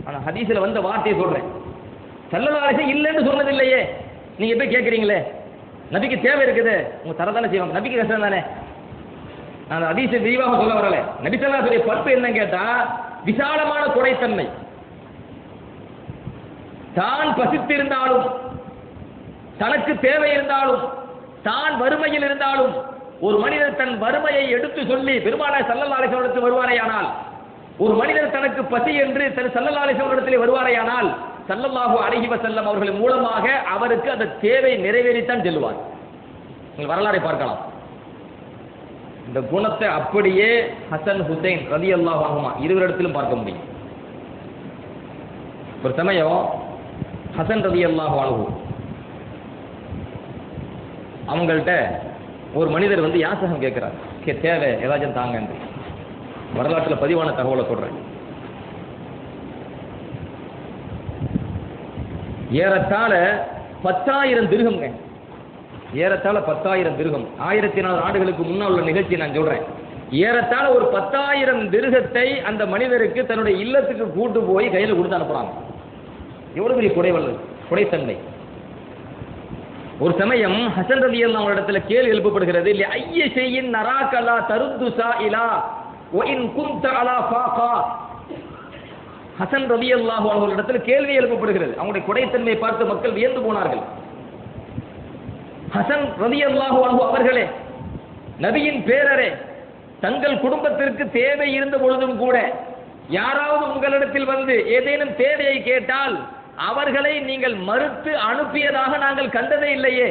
ஆனா ஹதீஸ்ல வந்த வார்த்தையை சொல்றேன், ஸல்லல்லாஹு அலைஹி வஸல்லம் இல்லைன்னு சொன்னதில்லையே. நீங்க போய் கேட்கறீங்களே, நபிக்கு தேவை இருக்குது, உங்க தரதானே செய்வாங்க, நபிக்கு கஷ்டம் தானே. நான் ஹதீஸை விரிவாக சொல்ல வரல. நபி ஸல்லல்லாஹு அலைஹி வஸல்லம் பண்பு என்னன்னு கேட்டா விசாலமான கொடைத்தன்மை. தான் பசித்திருந்தாலும், தனக்கு தேவை இருந்தாலும், தான் வறுமையில் இருந்தாலும், ஒரு மனிதர் தன் வறுமையை எடுத்து சொல்லி பெருமானார் ஸல்லல்லாஹு அலைஹி வஸல்லம் வருவாரேயானால், ஒரு மனிதர் தனக்கு பசி என்று ஸல்லல்லாஹு அலைஹி வஸல்லம் வருவாரேயானால் ஸல்லல்லாஹு அலைஹி வஸல்லம் அவர்கள் மூலமாக அவருக்கு அந்த தேவை நிறைவேறித்தான் செல்வார். நீங்கள் வரலாறை பார்க்கலாம். இந்த குணத்தை அப்படியே ஹசன், ஹுசைன் ரலியல்லாஹு அன்ஹுமா இருவரிடத்திலும் பார்க்க முடியும். ஒரு சமயம் ஹசன் ரலியல்லாஹு அன்ஹு அவங்கள்ட்ட ஒரு மனிதர் வந்து யாசகம் கேட்கிறார், தேவை ஏதாச்சும் தாங்க என்று. வரலாற்றில் பதிவான தகவலை சொல்றேன். ஏறத்தாழ 10,000 திர்ஹம்ங்க, ஏறத்தாழ 10,000 திர்ஹம். 1400 ஆண்டுகளுக்கு முன்னால் உள்ள நிகழ்ச்சி நான் சொல்றேன். ஏறத்தாழ ஒரு 10,000 திர்ஹத்தை அந்த மனிதருக்கு தன்னுடைய இல்லத்துக்கு கூட்டு போய் கையில் கொடுத்து அனுப்புறாங்க. எவ்வளவு பெரிய கொடைத்தன்மை. ஒரு சமயம் ஹசன் ரலியல்லாஹு அன்ஹு இடத்துல கேள்வி எழுப்பப்படுகிறது, ஐய ஷைஇன் நராகலா தருது சாயிலா வ இன் குன்த அலா ஃபாகா. ஹசன் ரலியல்லாஹு அன்ஹு இடத்துல கேள்வி எழுப்பப்படுகிறது. அவங்களுடைய கொடைத்தன்மையை பார்த்து மக்கள் வியந்து போனார்கள். ஹசன் ரலியல்லாஹு அன்ஹு அவர்களே, நபியின் பேரரே, தங்கள் குடும்பத்திற்கு தேவை இருந்த பொழுதும் கூட யாராவது உங்களிடத்தில் வந்து ஏதேனும் தேவையை கேட்டால் அவர்களை நீங்கள் மறுத்து அனுப்பியதாக நாங்கள் கண்டதே இல்லையே.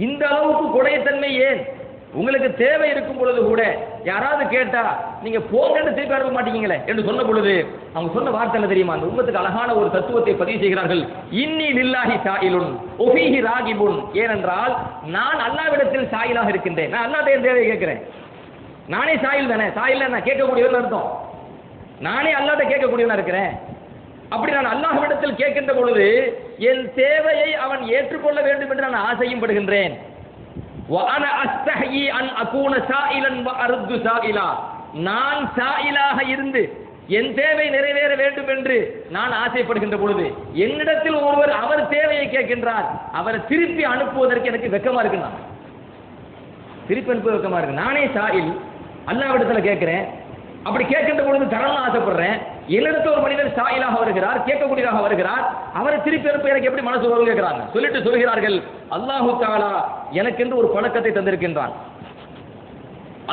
இந்த அளவுக்கு கொடைத்தன்மை ஏன்? உங்களுக்கு தேவை இருக்கும் பொழுது கூட யாராவது கேட்டா நீங்க போங்கன்னு திருப்பி அனுப்ப மாட்டீங்களே என்று சொன்ன பொழுது அவங்க சொன்ன வார்த்தை என்ன தெரியுமா? அந்த உம்மத்துக்கு அழகான ஒரு தத்துவத்தை பதிவு செய்கிறார்கள். இன்னி லில்லாஹி சாயிலுன் ஒஃபீஹி ராகிபுன். ஏனென்றால் நான் அல்லாஹ்விடத்தில் சாயிலாக இருக்கின்றேன். நான் அல்லாஹ்விட தேவையை கேட்கிறேன். நானே சாயில் தானே. சாயில் நான் கேட்கக்கூடியவன் அர்த்தம். நானே அல்லாஹ்விட கேட்கக்கூடியவனா இருக்கிறேன். அப்படி நான் அல்லாஹ்விடத்தில் கேட்கின்ற பொழுது என் தேவையை அவன் ஏற்றுக்கொள்ள வேண்டும் என்று நான் ஆசையும் படுகின்றேன். وَأَنَا أَسْتَحْيِي أَنْ أَكُونَ سَائِلًا وَأَرُدُّ سَائِلًا. நான் சாயிலாக இருந்து என் தேவை நிறைவேற வேண்டும் என்று நான் ஆசைப்படுகின்ற பொழுது என்னிடத்தில் ஒருவர் அவர் தேவையை கேட்கின்றார், அவரை திருப்பி அனுப்புவதற்கு எனக்கு வெக்கமா இருக்குன்னா, திருப்பி அனுப்ப வெக்கமா இருக்கு. நானே சாயில் அல்லாஹ்விடத்துல கேட்கிறேன். அப்படி கேட்கின்ற பொழுது தரணும் ஆசைப்படுறேன். என்னிடத்தில் ஒரு மனிதர் சாயிலாக வருகிறார், கேட்கக்கூடியதாக வருகிறார், அவரை திருப்பி அனுப்ப எனக்கு எப்படி மனசு வரும் கேட்கிறாங்க. சொல்லிட்டு சொல்கிறார்கள், அல்லாஹு தஆலா எனக்கென்று ஒரு பழக்கத்தை தந்திருக்கின்றான்.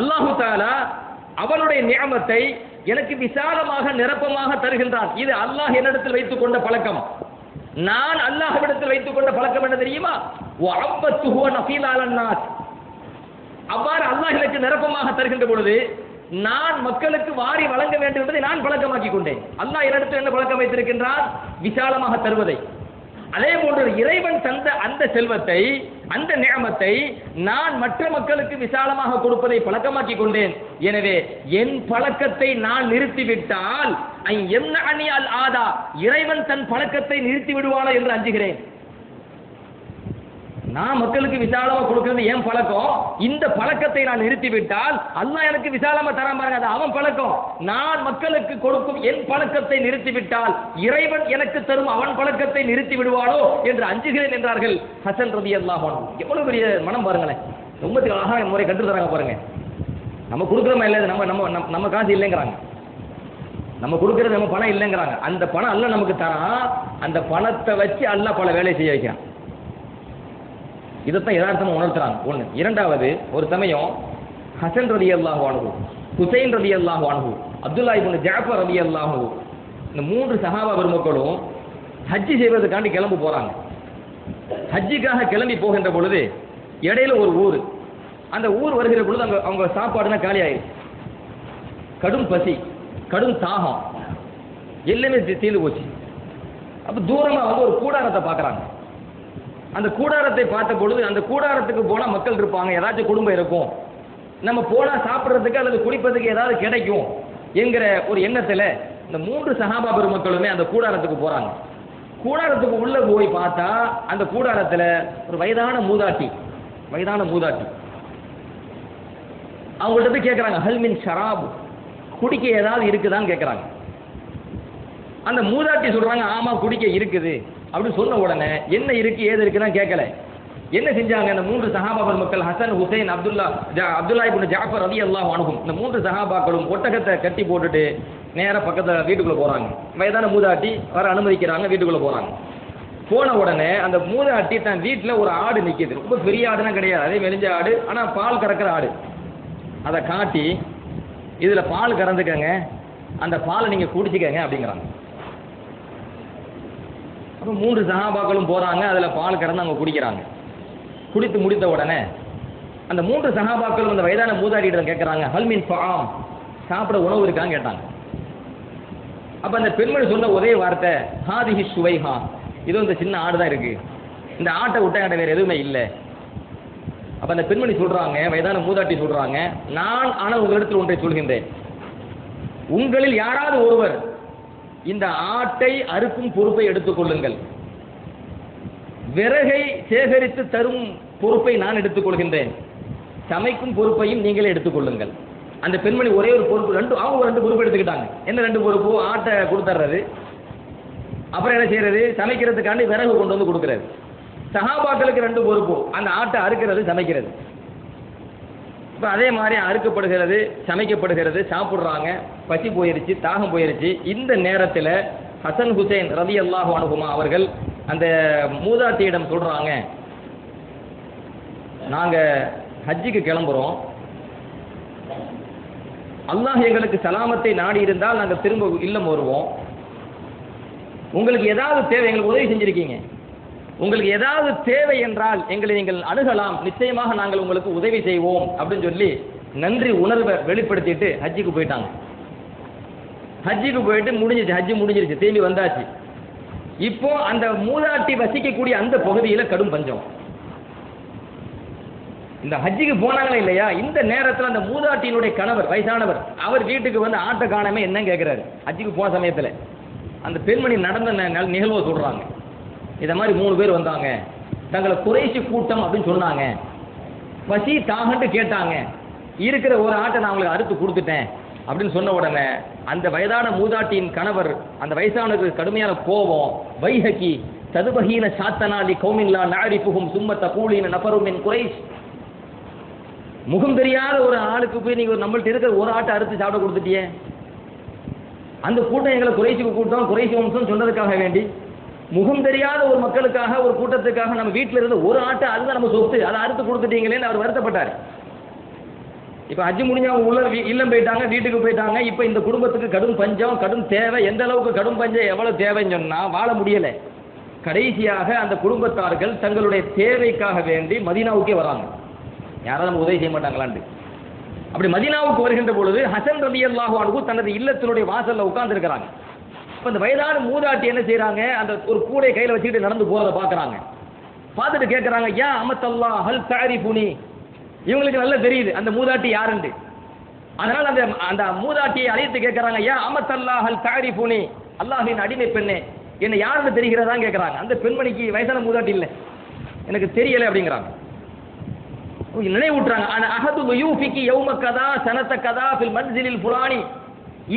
அல்லாஹு தஆலா அவனுடைய நிஅமத்தை எனக்கு விசாலமாக நிரப்பமாக தருகின்றான். இது அல்லாஹ் என்னிடத்தில் வைத்துக் கொண்ட பழக்கம். நான் அல்லாஹ்விடத்தில் வைத்துக் கொண்ட பழக்கம் என்ன தெரியுமா? வஅபத்துஹு நஃபீல் அலன்னாஸ். அவ்வாறு அல்லாஹ் எனக்கு நிரப்பமாக தருகின்ற பொழுது நான் மக்களுக்கு வாரி வழங்க வேண்டும் என்பதை நான் பழக்கமாக்கி கொண்டேன். அல்லாஹ் என்னிடத்தில் என்ன பழக்கம் வைத்திருக்கின்றான்? விசாலமாக தருவதை. அதே போன்று இறைவன் தந்த அந்த செல்வத்தை, அந்த நிஅமத்தை நான் மற்ற மக்களுக்கு விசாலமாக கொடுப்பதை பழக்கமாக்கி கொண்டேன். எனவே என் பழக்கத்தை நான் நிறுத்திவிட்டால் எம்னஅனி அல் ஆதா, இறைவன் தன் பழக்கத்தை நிறுத்தி விடுவானோ என்று அஞ்சுகிறேன். நான் மக்களுக்கு விசாலமா கொடுக்கிறது என் பழக்கம். இந்த பழக்கத்தை நான் நிறுத்திவிட்டால் அல்லாஹ் எனக்கு விசாலமா தராம பாருங்க, அது அவன் பழக்கம். நான் மக்களுக்கு கொடுக்கும் என் பழக்கத்தை நிறுத்திவிட்டால் இறைவன் எனக்கு தரும் அவன் பழக்கத்தை நிறுத்தி விடுவானோ என்று அஞ்சுகிறேன் என்றார்கள் ஹசன் ரலியல்லாஹு அன்ஹு. எவ்வளவு பெரிய மனம் பாருங்களேன். ரொம்ப அழகான முறை கற்று தராங்க பாருங்க. நம்ம கொடுக்குறோமா இல்லை, நம்ம காசு இல்லைங்கிறாங்க, நம்ம கொடுக்கறது நம்ம பணம் இல்லைங்கிறாங்க. அந்த பணம் அல்லாஹ் நமக்கு தரான். அந்த பணத்தை வச்சு அல்லாஹ் பல வேலை செய்ய வைக்கிறான். இதைத்தான் யதார்த்தமா உணர்த்துறாங்க. ஒன்று. இரண்டாவது, ஒரு சமயம் ஹசன் ரலியல்லாஹு அன்ஹு, ஹுசைன் ரலியல்லாஹு அன்ஹு, அப்துல்லா இப்னு ஜஅஃபர் ரலியல்லாஹு அன்ஹு, இந்த 3 சஹாபா பெருமக்களும் ஹஜ்ஜி செய்வதற்காண்டி கிளம்பி போறாங்க. ஹஜ்ஜிக்காக கிளம்பி போகின்ற பொழுது இடையில ஒரு ஊர், அந்த ஊர் வருகிற பொழுது அவங்க சாப்பாடுனா காலி ஆயிடுச்சு. கடும் பசி, கடும் தாகம், எல்லாமே தீர்ந்து போச்சு. அப்ப தூரமா வந்து ஒரு கூடாரத்தை பார்க்கறாங்க. அந்த கூடாரத்தை பார்த்த பொழுது அந்த கூடாரத்துக்கு போனா மக்கள் இருப்பாங்க, ஏதாச்சும் குடும்பம் இருக்கும், நம்ம போனா சாப்பிட்றதுக்கு அல்லது குடிப்பதுக்கு ஏதாவது கிடைக்கும் என்கிற ஒரு எண்ணத்துல இந்த 3 சஹாபா பெருமக்களுமே அந்த கூடாரத்துக்கு போறாங்க. கூடாரத்துக்கு உள்ள போய் பார்த்தா அந்த கூடாரத்துல ஒரு வயதான மூதாட்டி அவங்கள்ட்ட போய் கேட்கறாங்க, ஹல்மின் ஷராப், குடிக்க ஏதாவது இருக்குதான்னு கேட்கறாங்க. அந்த மூதாட்டி சொல்றாங்க, ஆமா குடிக்க இருக்குது அப்படின்னு சொன்ன உடனே என்ன இருக்கு ஏது இருக்குதான் கேட்கல. என்ன செஞ்சாங்க? இந்த 3 சஹாபா பெருமக்கள் ஹசன், ஹுசைன், அப்துல்லா இப்னு ஜஅஃபர் ரலியல்லாஹு அன்ஹும், இந்த 3 சஹாபாக்களும் ஒட்டகத்தை கட்டி போட்டுட்டு நேரா பக்கத்துல வீட்டுக்குள்ள போறாங்க. வயதான மூதாட்டி வர அனுமதிக்கிறாங்க, வீட்டுக்குள்ள போறாங்க. போன உடனே அந்த மூதாட்டி தன் வீட்டுல ஒரு ஆடு நிக்குது. ரொம்ப பெரிய ஆடுனா கிடையாது, அதே மெலிஞ்ச ஆடு, ஆனா பால் கறக்கிற ஆடு. அதை காட்டி இதுல பால் கறந்துக்கங்க, அந்த பாலை நீங்க குடிச்சுக்கங்க அப்படிங்கிறாங்க. அப்போ 3 சஹாபாக்களும் போறாங்க, அதுல பால் கறந்து அவங்க குடிக்கிறாங்க. குடித்து முடித்த உடனே அந்த 3 சஹாபாக்களும் அந்த வயதான மூதாட்டியிடம் கேட்கறாங்க, ஹல்மின் ஃபஆம், சாப்பிட உணவு இருக்கான்னு கேட்டாங்க. அப்ப அந்த பெண்மணி சொன்ன ஒரே வார்த்தை, ஹாதிஹி சுவைஹா, இது இந்த சின்ன ஆடு தான் இருக்கு, இந்த ஆட்டை விட்ட என்கிட்ட வேற எதுவுமே இல்லை. அப்ப அந்த பெண்மணி சொல்றாங்க, வயதான மூதாட்டி சொல்றாங்க, நான் ஆனால் உங்களிடத்தில் ஒன்றை சொல்கின்றேன், உங்களில் யாராவது ஒருவர் இந்த ஆட்டை அறுக்கும் பொறுப்பை எடுத்துக் கொள்ளுங்கள், விறகை சேகரித்து தரும் பொறுப்பை நான் எடுத்துக் கொள்கின்றேன், சமைக்கும் பொறுப்பையும் நீங்களே எடுத்துக் கொள்ளுங்கள். அந்த பெண்மணி ஒரே ஒரு பொறுப்பு, அவங்க ரெண்டு பொறுப்பு எடுத்துக்கிட்டாங்க. என்ன ரெண்டு பொறுப்பு? ஆட்டை கொடுத்துட்றது, அப்புறம் என்ன செய்யறது, சமைக்கிறதுக்காண்டி விறகு கொண்டு வந்து கொடுக்கறது. சஹாபாக்களுக்கு ரெண்டு பொறுப்பு, அந்த ஆட்டை அறுக்கிறது, சமைக்கிறது. இப்போ அதே மாதிரி அறுக்கப்படுகிறது, சமைக்கப்படுகிறது, சாப்பிட்றாங்க, பசி போயிருச்சு, தாகம் போயிருச்சு. இந்த நேரத்தில் ஹசன் ஹுசைன் ரலியல்லாஹு அன்ஹுமா அவர்கள் அந்த மூதாட்டியிடம் சொல்றாங்க, நாங்கள் ஹஜ்ஜுக்கு கிளம்புறோம், அல்லாஹ் எங்களுக்கு சலாமத்தை நாடி இருந்தால் நாங்கள் திரும்ப இல்லம் வருவோம். உங்களுக்கு ஏதாவது தேவை, எங்களுக்கு உதவி செஞ்சிருக்கீங்க, உங்களுக்கு ஏதாவது தேவை என்றால் எங்களை நீங்கள் அணுகலாம், நிச்சயமாக நாங்கள் உங்களுக்கு உதவி செய்வோம் அப்படின்னு சொல்லி நன்றி உணர்வை வெளிப்படுத்திட்டு ஹஜ்ஜுக்கு போயிட்டாங்க. ஹஜ்ஜுக்கு போயிட்டு முடிஞ்சிச்சு, ஹஜ்ஜு முடிஞ்சிருச்சு, திரும்பி வந்தாச்சு. இப்போ அந்த மூதாட்டி வசிக்கக்கூடிய அந்த பகுதியில் கடும் பஞ்சம். இந்த ஹஜ்ஜுக்கு போனாங்களே இல்லையா, இந்த நேரத்தில் அந்த மூதாட்டியினுடைய கணவர், வயசானவர், அவர் வீட்டுக்கு வந்து ஆட்டை காணாம என்ன கேட்கிறாரு. ஹஜ்ஜுக்கு போன சமயத்தில் அந்த பெண்மணி நடந்த நிகழ்வை சொல்றாங்க. இதை மாதிரி 3 பேர் வந்தாங்க, தங்களை குறைசி கூட்டம் அப்படின்னு சொன்னாங்க, பசி தாகண்டு கேட்டாங்க, இருக்கிற ஒரு ஆட்டை நான் அவங்களுக்கு அறுத்து கொடுத்துட்டேன் அப்படின்னு சொன்ன உடனே அந்த வயதான மூதாட்டியின் கணவர், அந்த வயசானவருக்கு கடுமையான கோபம், வைஹகி ததுபஹீன சாத்தனாலி கௌமின்லா நாரிஃபுஹும் சும்ம தகூலின நஃபரும் மின் குறைஷ், முகம் தெரியாத ஒரு ஆளுக்கு போய் நீங்க நம்மள்ட்ட இருக்கிற ஒரு ஆட்டை அறுத்து சாப்பிட கொடுத்துட்டியே, அந்த கூட்டம் எங்களை குறைசி கூட்டம், குறைசி வம்சம் சொன்னதுக்காக வேண்டி முகம் தெரியாத ஒரு மக்களுக்காக, ஒரு கூட்டத்துக்காக நம்ம வீட்டில் இருந்த ஒரு ஆட்டை, அதுதான் நம்ம சொத்து, அதை அறுத்து கொடுத்துட்டீங்களேன்னு அவர் வருத்தப்பட்டார். இப்போ ஹஜ்ஜு முடிஞ்சு அவங்க உள்ள இல்லம் போயிட்டாங்க, வீட்டுக்கு போயிட்டாங்க. இப்போ இந்த குடும்பத்துக்கு கடும் பஞ்சம், கடும் தேவை. எந்த அளவுக்கு கடும் பஞ்சம், எவ்வளவு தேவைன்னு சொன்னால் வாழ முடியலை. கடைசியாக அந்த குடும்பத்தார்கள் தங்களுடைய தேவைக்காக வேண்டி மதீனாவுக்கே வராங்க. யாராவது நம்ம உதவி செய்ய மாட்டாங்களான்னு. அப்படி மதீனாவுக்கு வருகின்ற பொழுது ஹசன் ரலியல்லாஹு அன்ஹு தனது இல்லத்தினுடைய வாசல்ல உட்கார்ந்து இருக்கிறாங்க. இப்போ இந்த வயதான மூதாட்டி என்ன செய்யறாங்க, அந்த ஒரு கூடை கையில் வச்சுக்கிட்டு நடந்து போறதை பார்க்குறாங்க. பார்த்துட்டு கேட்குறாங்க, யா அமத்தல்லா ஹல் தஅரிஃபுனி, இவங்களுக்கு நல்லா தெரியுது அந்த மூதாட்டி யாருண்டு. அதனால் அந்த அந்த மூதாட்டியை அழைத்து கேட்குறாங்க, யா அமத்தல்லா ஹல் தஅரிஃபுனி, அல்லாஹ்வின் அடிமை பெண்ணே என்ன யாருன்னு தெரிகிறதா கேட்குறாங்க. அந்த பெண்மணிக்கு வயசான மூதாட்டி இல்லை, எனக்கு தெரியலை அப்படிங்கிறாங்க. நினைவூட்டுறாங்க, அஹது லுயூஃபிகி யௌம கதா சனத கதா ஃபில் மன்சிலில் ஃபுலானி,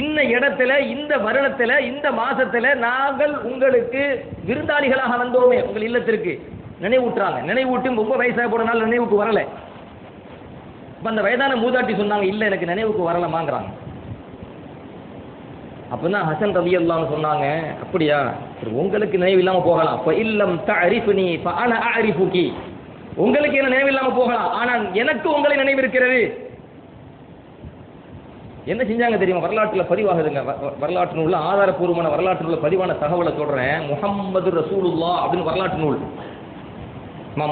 இந்த இடத்துல, இந்த வருடத்துல, இந்த மாசத்துல நாங்கள் உங்களுக்கு விருந்தாளிகளாக வந்தோமே உங்கள் இல்லத்திற்கு நினைவூட்டுறாங்க. நினைவூட்டும் ரொம்ப வயசாக போனனால நினைவுக்கு வரல. இப்ப அந்த வயதான மூதாட்டி சொன்னாங்க, இல்ல எனக்கு நினைவுக்கு வரலமாங்கிறாங்க. அப்பதான் ஹசன் ரலியல்லாஹு சொன்னாங்க, அப்படியா, உங்களுக்கு நினைவு இல்லாம போகலாம், இல்லம் தஅரிஃபுனி ஃபஅன அஅரிஃபுகி, உங்களுக்கு என்ன நினைவு இல்லாம போகலாம், ஆனால் எனக்கு உங்களை நினைவு இருக்கிறது. என்ன செஞ்சாங்க தெரியுமா, வரலாற்றில் பதிவாகுதுங்க, வரலாற்று நூல், ஆதாரப்பூர்வமான வரலாற்று நூல் பதிவான தகவலை சொல்றேன். முஹம்மது ரசூலுல்லாஹ் அப்படின்னு வரலாற்று நூல்,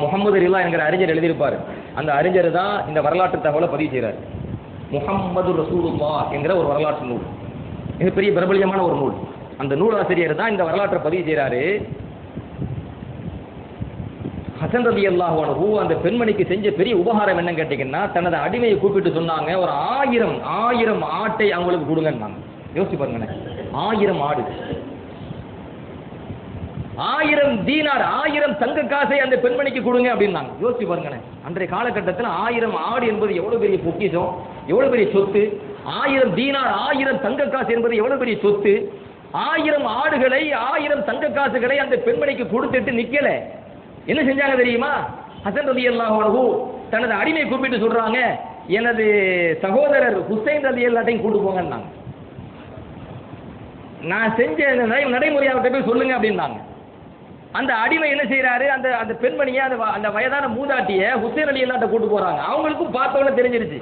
முஹம்மது ரிலா என்கிற அறிஞர் எழுதியிருப்பார். அந்த அறிஞர் தான் இந்த வரலாற்று தகவலை பதிவு செய்கிறார். முஹம்மது ரசூலுல்லாஹ் என்கிற ஒரு வரலாற்று நூல், மிகப்பெரிய பிரபல்யமான ஒரு நூல். அந்த நூலாசிரியர் தான் இந்த வரலாற்றை பதிவு செய்கிறாரு. ஹசன் ரலியல்லாஹு அன்ஹு அந்த பெண்மணிக்கு செஞ்ச பெரிய உபகாரம் என்னன்னு கேட்டீங்கன்னா, தனது அடிமையை கூப்பிட்டு சொன்னாங்க, ஒரு 1000 ஆட்டை அவங்களுக்கு கொடுங்கன்னாங்க. யோசிச்சு பாருங்க, 1000 ஆடு, 1000 தீனார், 1000 தங்க காசை அந்த பெண்மணிக்கு கொடுங்க அப்படின்னாங்க. யோசிச்சு பாருங்க, அன்றைய காலகட்டத்தில் 1000 ஆடு என்பது எவ்வளவு பெரிய பொக்கிஷம், எவ்வளவு பெரிய சொத்து. 1000 தீனார், 1000 தங்க காசு என்பது எவ்வளவு பெரிய சொத்து. 1000 ஆடுகளை, 1000 தங்க காசுகளை அந்த பெண்மணிக்கு கொடுத்துட்டு நிக்கல. என்ன செஞ்சாங்க தெரியுமா, ஹசன் ரலியல்லாஹு அன்ஹு தனது அடிமையை கூப்பிட்டு சொல்றாங்க, எனது சகோதரர் ஹுசைன் ரலியல்லாஹு கூட்டு போங்கன்னாங்க. நான் செஞ்ச நடைமுறை அவர்கிட்ட போய் சொல்லுங்க அப்படின்னாங்க. அந்த அடிமை என்ன செய்யறாரு, அந்த அந்த பெண்மணியை, அந்த வயதான மூதாட்டிய ஹுசைன் ரலியல்லாஹு கூட்டு போறாங்க. அவங்களுக்கும் பார்த்தவொன்னே தெரிஞ்சிருச்சு.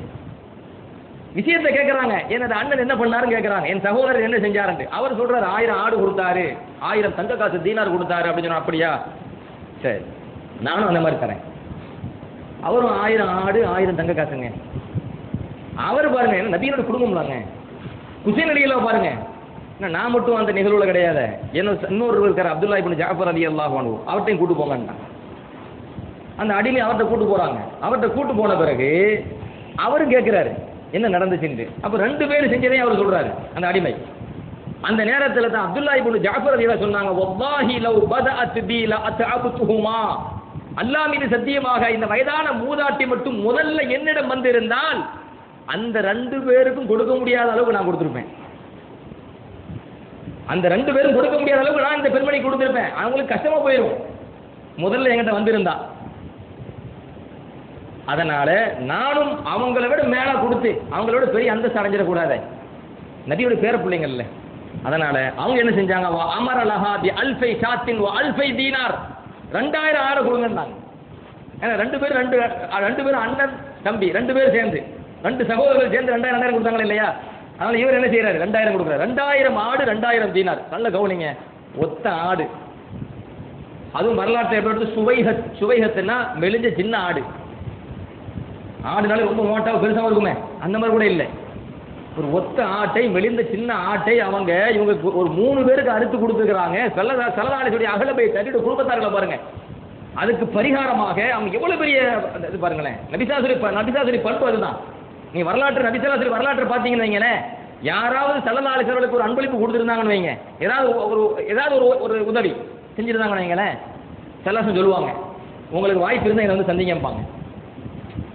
விஷயத்தை கேட்கறாங்க, எனது அண்ணன் என்ன பண்ணாருன்னு கேட்கறாங்க, என் சகோதரர் என்ன செஞ்சாருன்னு. அவர் சொல்றாரு, 1000 ஆடு கொடுத்தாரு, 1000 தங்க காசு தீனார் கொடுத்தாரு அப்படின்னு சொன்னா. அப்படியா, சரி நானும் அந்த மாதிரி தரேன். அவரும் 1000 ஆடு 1000 தங்க காசுங்க. அவர் பாருங்க, நபியோட குடும்பம்லாங்க. ஹுசைன் ரலியல்லாஹு பாருங்க, நான் மட்டும் அந்த நிகழ்வுல கிடையாது, இன்னொரு இருக்கார் அப்துல்லா இப்னு ஜாஃபர் ரலியல்லாஹு அன்ஹு, அவர்கிட்டையும் கூட்டு போங்கன்னா. அந்த அடிமை அவர்கிட்ட கூட்டு போறாங்க. அவர்கிட்ட கூட்டு போன பிறகு அவரும் கேட்கிறாரு என்ன நடந்துச்சுன்னு. அப்ப 2 பேரும் செஞ்சதையும் அவர் சொல்றாரு அந்த அடிமை. அந்த நேரத்தில் தான் அப்துல்லா இப்னு ஜாஃபர் ரலியல்லாஹு சொன்னாங்க, வல்லாஹி லவ் பதஅத் பி லா அத்அபுதுஹுமா, அல்லாஹ் மீது சத்தியமாக இந்த வயதான மூதாட்டி மட்டும் முதல்ல என்னிடம் வந்திருந்தால் அந்த 2 பேருக்கும் கொடுக்க முடியாத அளவுக்கு நான் கொடுத்துருப்பேன். அந்த 2 பேரும் கொடுக்க முடியாத அளவுக்கு நான் இந்த பெண்மணி கொடுத்துருப்பேன். அவங்களுக்கு கஷ்டமா போயிடும் முதல்ல என்கிட்ட வந்திருந்தா. அதனால நானும் அவங்கள விட மேல கொடுத்து அவங்களோட பெரிய அந்தஸ்து அடைஞ்சிடக்கூடாது. நபியோட பேர பிள்ளைங்கள்ல. அதனால அவங்க என்ன செஞ்சாங்க, அமரலஹா பி அல்ஃபை ஷாத்தின் வ அல்ஃபை தீனார், 2000 ஆடு கொடுங்கன்னாங்க. ஏன்னா 2 பேரும் அண்ணன் தம்பி 2 பேரும் சேர்ந்து 2 சகோதரர்கள் சேர்ந்து 2000 கொடுத்தாங்களா இல்லையா? அதனால இவர் என்ன செய்யறாரு, 2000 கொடுக்குறாரு. 2000 ஆடு 2000 தீனார். நல்ல கவனிங்க, ஒத்த ஆடு. அதுவும் வரலாற்றை எப்படி சுவைஹத்துன்னா மெலிஞ்ச சின்ன ஆடு. ஆடுனாலே ரொம்ப மோட்டாக பெருசாக இருக்குமே, அந்த மாதிரி கூட இல்லை. ஒரு ஒத்த ஆட்டை, மெலிந்த சின்ன ஆட்டை இவங்க ஒரு 3 பேருக்கு அறுத்து கொடுத்துருக்காங்க. சல்லல்லாஹு அகலபை தட்டிட்டு குடும்பத்தார்களை பாருங்க. அதுக்கு பரிகாரமாக அவங்க எவ்வளவு பெரிய இது பாருங்களேன். நபிசாசுரி பண்பு அதுதான். நீ நபிசாசுரி வரலாற்று பார்த்தீங்கன்னு வைங்களேன், யாராவது சல்லல்லாஹு அலைஹி வஸல்லம் ஒரு அன்பளிப்பு கொடுத்துருந்தாங்கன்னு வைங்க, ஏதாவது ஒரு உதவி செஞ்சிருந்தாங்கன்னு வைங்களேன், சல்லல்லாஹு சொல்லுவாங்க, உங்களுக்கு வாய்ப்பு இருந்தால் என்னை வந்து சந்திங்கம்பாங்க.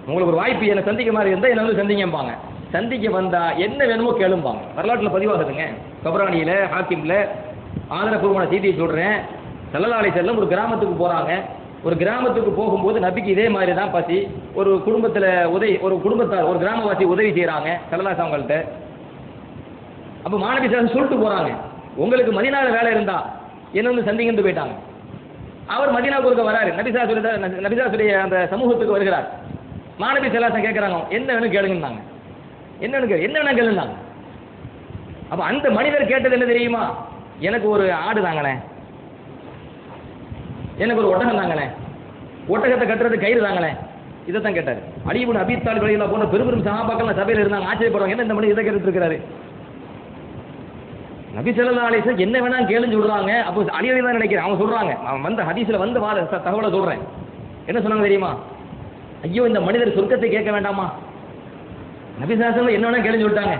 உங்களுக்கு ஒரு வாய்ப்பு என்னை சந்திக்க மாதிரி இருந்தால் என்னை வந்து சந்திங்கம்பாங்க. சந்திக்க வந்தா என்ன வேணுமோ கேளும்பாங்க. வரலாற்றில் பதிவாகுதுங்க. கபரானியில ஹாக்கிம்ல ஆதரப்பூர்வமான செய்தியை சொல்றேன். ஸல்லல்லாஹு அலைஹி வஸல்லம் ஒரு கிராமத்துக்கு போறாங்க. ஒரு கிராமத்துக்கு போகும்போது நபிக்கு இதே மாதிரி தான் பசி. ஒரு குடும்பத்தார் ஒரு கிராமவாசி உதவி செய்யறாங்க ஸல்லல்லாஹு அலைஹி வஸல்லம். அப்ப மாணவி சொல்லிட்டு போறாங்க, உங்களுக்கு மதீனால வேலை இருந்தா என்ன வந்து சந்திங்கன்னு போயிட்டாங்க. அவர் மதீனாவுக்கு ஒருக்க வராரு. நபிசாசுடைய அந்த சமூகத்துக்கு வருகிறார். மாணவி ஸல்லல்லாஹு கேட்கறாங்க, என்ன வேணும் கேளுங்கன்னாங்க. என்ன வேணா கேளுந்தாங்க. அப்ப அந்த மனிதர் கேட்டது என்ன தெரியுமா, எனக்கு ஒரு ஆடு தாங்கண்ணே, எனக்கு ஒரு ஒட்டகம் தாங்கண்ணே, ஒட்டகத்தை கட்டுறது கயிறு தாங்கண்ணே, இதைத்தான் கேட்டாரு. அலி இப்னு அபீ தாலிப் ரலியல்லாஹு போன்ற பெரும் சஹாபாக்கள் சபையில் இருந்தாங்க. ஆச்சரியப்படுவாங்க, என்ன இந்த மனிதர் இதை கேட்டுட்டு இருக்கிறாரு. நபி ஸல்லல்லாஹு அலைஹி வஸல்லம் என்ன வேணா கேளுன்னு சொல்றாங்க. அப்போ அலி தான் நினைக்கிறேன், அவங்க சொல்றாங்க, வந்த ஹதீஸ்ல வந்து தகவலை சொல்றேன். என்ன சொன்னாங்க தெரியுமா, ஐயோ இந்த மனிதர் சொர்க்கத்தை கேட்க வேண்டாமா? நபி ஸல்லல்லாஹு அலைஹி வஸல்லம் என்ன வேணா கேளுன்னு சொல்லிட்டாங்க.